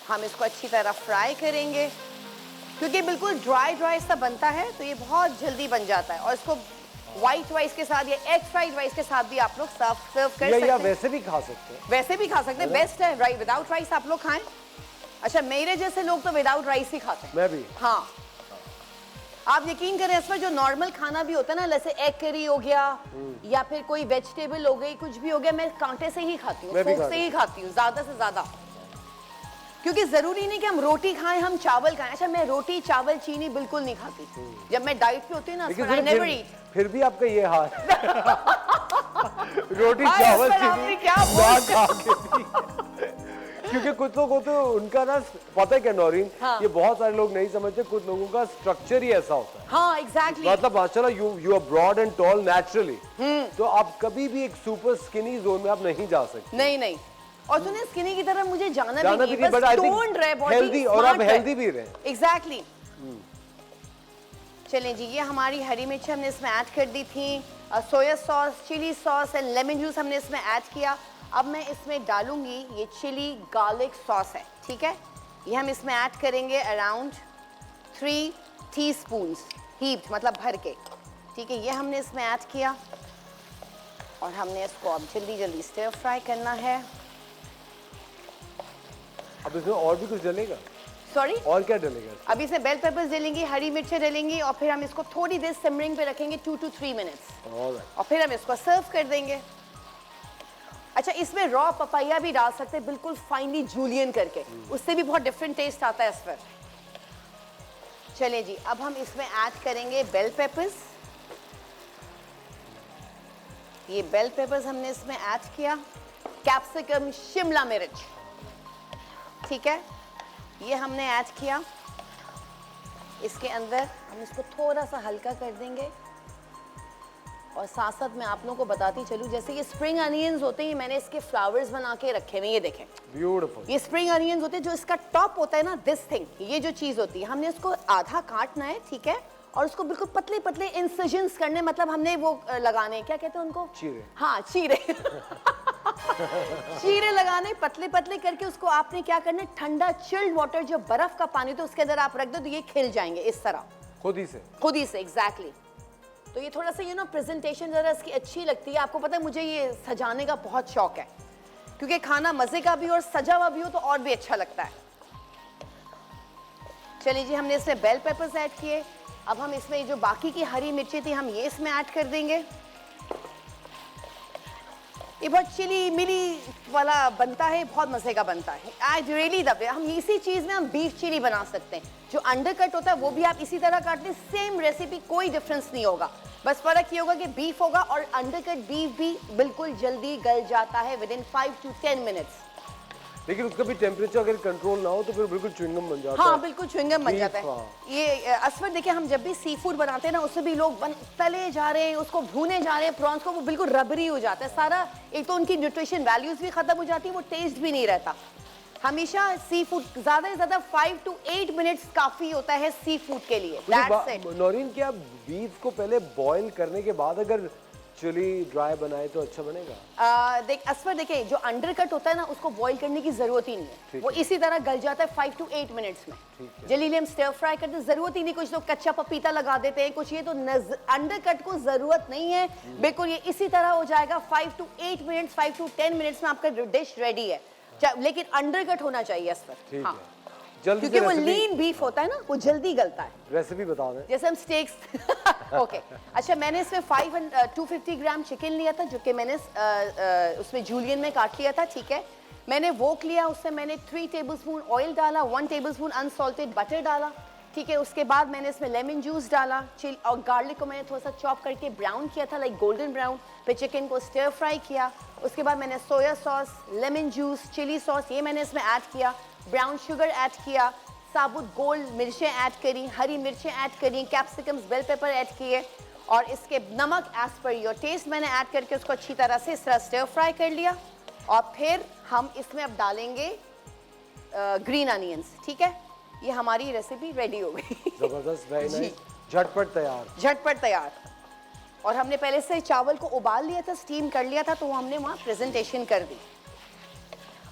हम इसको अच्छी तरह फ्राई करेंगे क्योंकि बिल्कुल ड्राई सा बनता है तो ये बहुत जल्दी बन जाता है। और इसको व्हाइट राइस के साथ या एग फ्राइड राइस के साथ भी आप लोग सर्व कर सकते या हैं। वैसे भी खा सकते हैं। वैसे भी खा सकते हैं, बेस्ट है। राइस विदाउट राइस आप लोग खाएं। अच्छा मेरे जैसे लोग तो विदाउट राइस ही खाते हैं। मैं भी। हाँ आप यकीन करें इसमें जो नॉर्मल खाना भी होता है ना, जैसे एग करी हो गया या फिर कोई वेजिटेबल हो गई, कुछ भी हो गया, मैं कांटे से ही खाती हूँ, फोक से ही खाती हूँ ज्यादा से ज्यादा, क्योंकि जरूरी नहीं कि हम रोटी खाएं, हम चावल खाएं। अच्छा मैं रोटी चावल चीनी बिल्कुल नहीं खाती। जब मैं डाइट पे होती हूँ ना, I never eat। फिर भी आपका ये हाल रोटी हाय, चावल असफर, आपने चीनी क्या ना खा के भी। क्योंकि कुछ लोगों को तो उनका ना पता है क्या नौरीन, हाँ। ये बहुत सारे लोग नहीं समझते, कुछ लोगों का स्ट्रक्चर ही ऐसा होता है। हाँ एग्जैक्टली। मतलब माशाल्लाह you are broad and tall naturally, तो आप कभी भी एक सुपर स्किनी जोन में आप नहीं जा सकते। नहीं और सुने स्किनी की तरफ मुझे जाना भी नहीं, but बस I think टोन्ड रहे बॉडी, healthy, और आप हेल्दी भी रहे। एग्जैक्टली। चलें जी, ये हमारी हरी मिर्च हमने इसमें ऐड कर दी थी, soya sauce, chilli sauce and lemon juice हमने इसमें ऐड किया। अब मैं इसमें डालूंगी ये चिली गार्लिक सॉस है, ठीक है। ये हम इसमें ऐड करेंगे अराउंड 3 टीस्पून्स हीप्ड, मतलब भर के, ठीक है। ये हमने इसमें ऐड किया और हमने इसको अब जल्दी स्टिर फ्राई करना है। अब इसमें और भी कुछ डलेगा? सॉरी और क्या डलेगा? अभी इसमें बेल पेपर्स डलेंगी, हरी मिर्चें डलेंगी और फिर हम इसको थोड़ी देर सिमरिंग पे रखेंगे 2 to 3 मिनट्स और फिर हम इसको सर्व कर देंगे। अच्छा इसमें रॉ पपाया भी डाल सकते हैं, बिल्कुल फाइनली जूलियन करके, उससे भी बहुत डिफरेंट टेस्ट आता है इस पर। चलिए जी, अब हम इसमें ऐड करेंगे बेल पेपर्स। ये बेल पेपर्स हमने इसमें ऐड किया, कैप्सिकम, शिमला मिर्च, ठीक है, ये हमने ऐड किया। इसके अंदर हम इसको थोड़ा सा हल्का कर देंगे और साथ साथ मैं आप लोगों को बताती चलूँ, जैसे ये स्प्रिंग अनियंस होते हैं, मैंने इसके फ्लावर्स बना के रखे हुए, ये देखें ब्यूटीफुल। ये स्प्रिंग अनियंस होते हैं, जो इसका टॉप होता है ना, दिस थिंग, ये जो चीज होती है, हमने इसको आधा काटना है, ठीक है, और उसको बिल्कुल पतले पतले इंसिजन्स करने, मतलब हमने वो लगाने, क्या कहते हैं उनको, चीरे। हाँ चीरे चीरे लगाने, पतले पतले करके उसको आपने क्या करना है, ठंडा चिल्ड वाटर, जो बर्फ का पानी तो उसके अंदर आप रख दो तो ये खिल जाएंगे इस तरह खुद ही से एग्जैक्टली। तो ये थोड़ा सा प्रेजेंटेशन जरा इसकी अच्छी लगती है। आपको पता है मुझे ये सजाने का बहुत शौक है, क्योंकि खाना मजे का भी और सजा हुआ भी हो तो और भी अच्छा लगता है। चलिए जी, हमने इसमें बेल पेपर्स ऐड किए। अब हम इसमें जो बाकी की हरी मिर्ची थी, हम ये इसमें ऐड कर देंगे। ये बहुत चिली मिली वाला बनता है, बहुत मजे का बनता है। I really love it. हम इसी चीज में हम बीफ चिली बना सकते हैं, जो अंडर कट होता है वो भी आप इसी तरह काटते हैं, सेम रेसिपी, कोई डिफरेंस नहीं होगा। बस फर्क ये होगा कि बीफ होगा और अंडर कट बीफ भी बिल्कुल जल्दी गल जाता है विदिन 5 to 10 मिनट्स। लेकिन उसका भी टेम्परेचर अगर कंट्रोल ना हो तो फिर बिल्कुल च्युइंगम बन जाता है। हाँ बिल्कुल च्युइंगम बन जाता है। हाँ। ये असफर देखिए, हम जब भी सी फूड बनाते हैं ना, उससे भी लोग तले जा रहे हैं, उसको भूने जा रहे हैं प्रॉन्स को, वो बिल्कुल रबरी हो जाता है सारा। एक तो उनकी न्यूट्रिशन वैल्यूज भी खत्म हो जाती है, वो टेस्ट भी नहीं रहता। हमेशा सी फूड ज्यादा से ज्यादा 5 to 8 मिनट्स काफी होता है सी फूड के लिए। That's it। नौरीन, क्या बीफ को पहले बॉईल करने के बाद अगर एक्चुअली ड्राई बनाए तो अच्छा बनेगा? देख असफर, देखिए जो अंडर कट होता है ना उसको बॉईल करने की जरूरत ही नहीं है, वो इसी तरह गल जाता है 5 to 8 मिनट्स में। जलील हम स्टर फ्राई करते हैं, जरूरत ही नहीं, कुछ लोग कच्चा पपीता लगा देते हैं कुछ, ये तो अंडर कट को जरूरत नहीं है बिल्कुल, ये इसी तरह हो जाएगा 5 to 8 मिनट्स, 5 to 10 मिनट्स में आपका डिश रेडी है। लेकिन अंडर कट होना चाहिए असफर, हाँ, जल्दी क्योंकि से वो रेसिपी लीन बीफ होता है ना, वो जल्दी गलता है। रेसिपी बता दें। जैसे हम स्टेक्स ओके अच्छा, मैंने इसमें 250 ग्राम चिकन लिया था जो कि मैंने उसमें जूलियन में काट लिया था, ठीक है। मैंने वोक लिया, उसमें मैंने 3 टेबलस्पून ऑयल डाला, 1 टेबलस्पून अनसॉल्टेड बटर डाला, ठीक है। उसके बाद मैंने इसमें लेमन जूस डाला, चिल और गार्लिक को मैंने थोड़ा सा चॉप करके ब्राउन किया था, लाइक गोल्डन ब्राउन। फिर चिकन को स्टर फ्राई किया, उसके बाद मैंने soya sauce, lemon juice, chilli sauce ये मैंने इसमें ऐड किया, ब्राउन शुगर ऐड किया, साबुत गोल मिर्चें ऐड करी, हरी मिर्चें ऐड करी, कैप्सिकम्स, बेल पेपर ऐड किए और इसके नमक एज पर योर टेस्ट मैंने ऐड करके उसको अच्छी तरह से इस तरह स्टर फ्राई कर लिया। और फिर हम इसमें अब डालेंगे ग्रीन अनियंस, ठीक है। ये हमारी रेसिपी रेडी हो गई। जबरदस्त, वेरी नाइस, झटपट तैयार। झटपट तैयार। और हमने पहले से चावल को उबाल लिया था, स्टीम कर लिया था, तो वो हमने वहाँ प्रेजेंटेशन कर दी।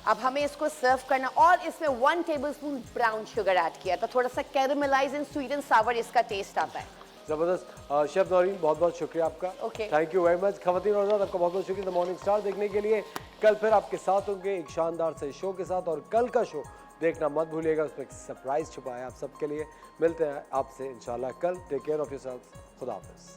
अब हमें इसको सर्व करना, और इसमें 1 टेबलस्पून ब्राउन शुगर ऐड किया था, थोड़ा सा कैरमलाइज एंड स्वीट एंड सावर इसका टेस्ट आता है। जबरदस्त। शेफ नौरीन, बहुत बहुत शुक्रिया आपका। Okay. Thank you very much. खवातीन और हज़रात, आपका बहुत बहुत शुक्रिया द मॉर्निंग स्टार देखने के लिए। कल फिर आपके साथ होंगे एक शानदार से शो के साथ, और कल का शो देखना मत भूलिएगा, उसमें एक सरप्राइज छुपा है आप सबके लिए। मिलते हैं आपसे इंशाल्लाह कल। Take care of yourself. खुदा हाफिज़।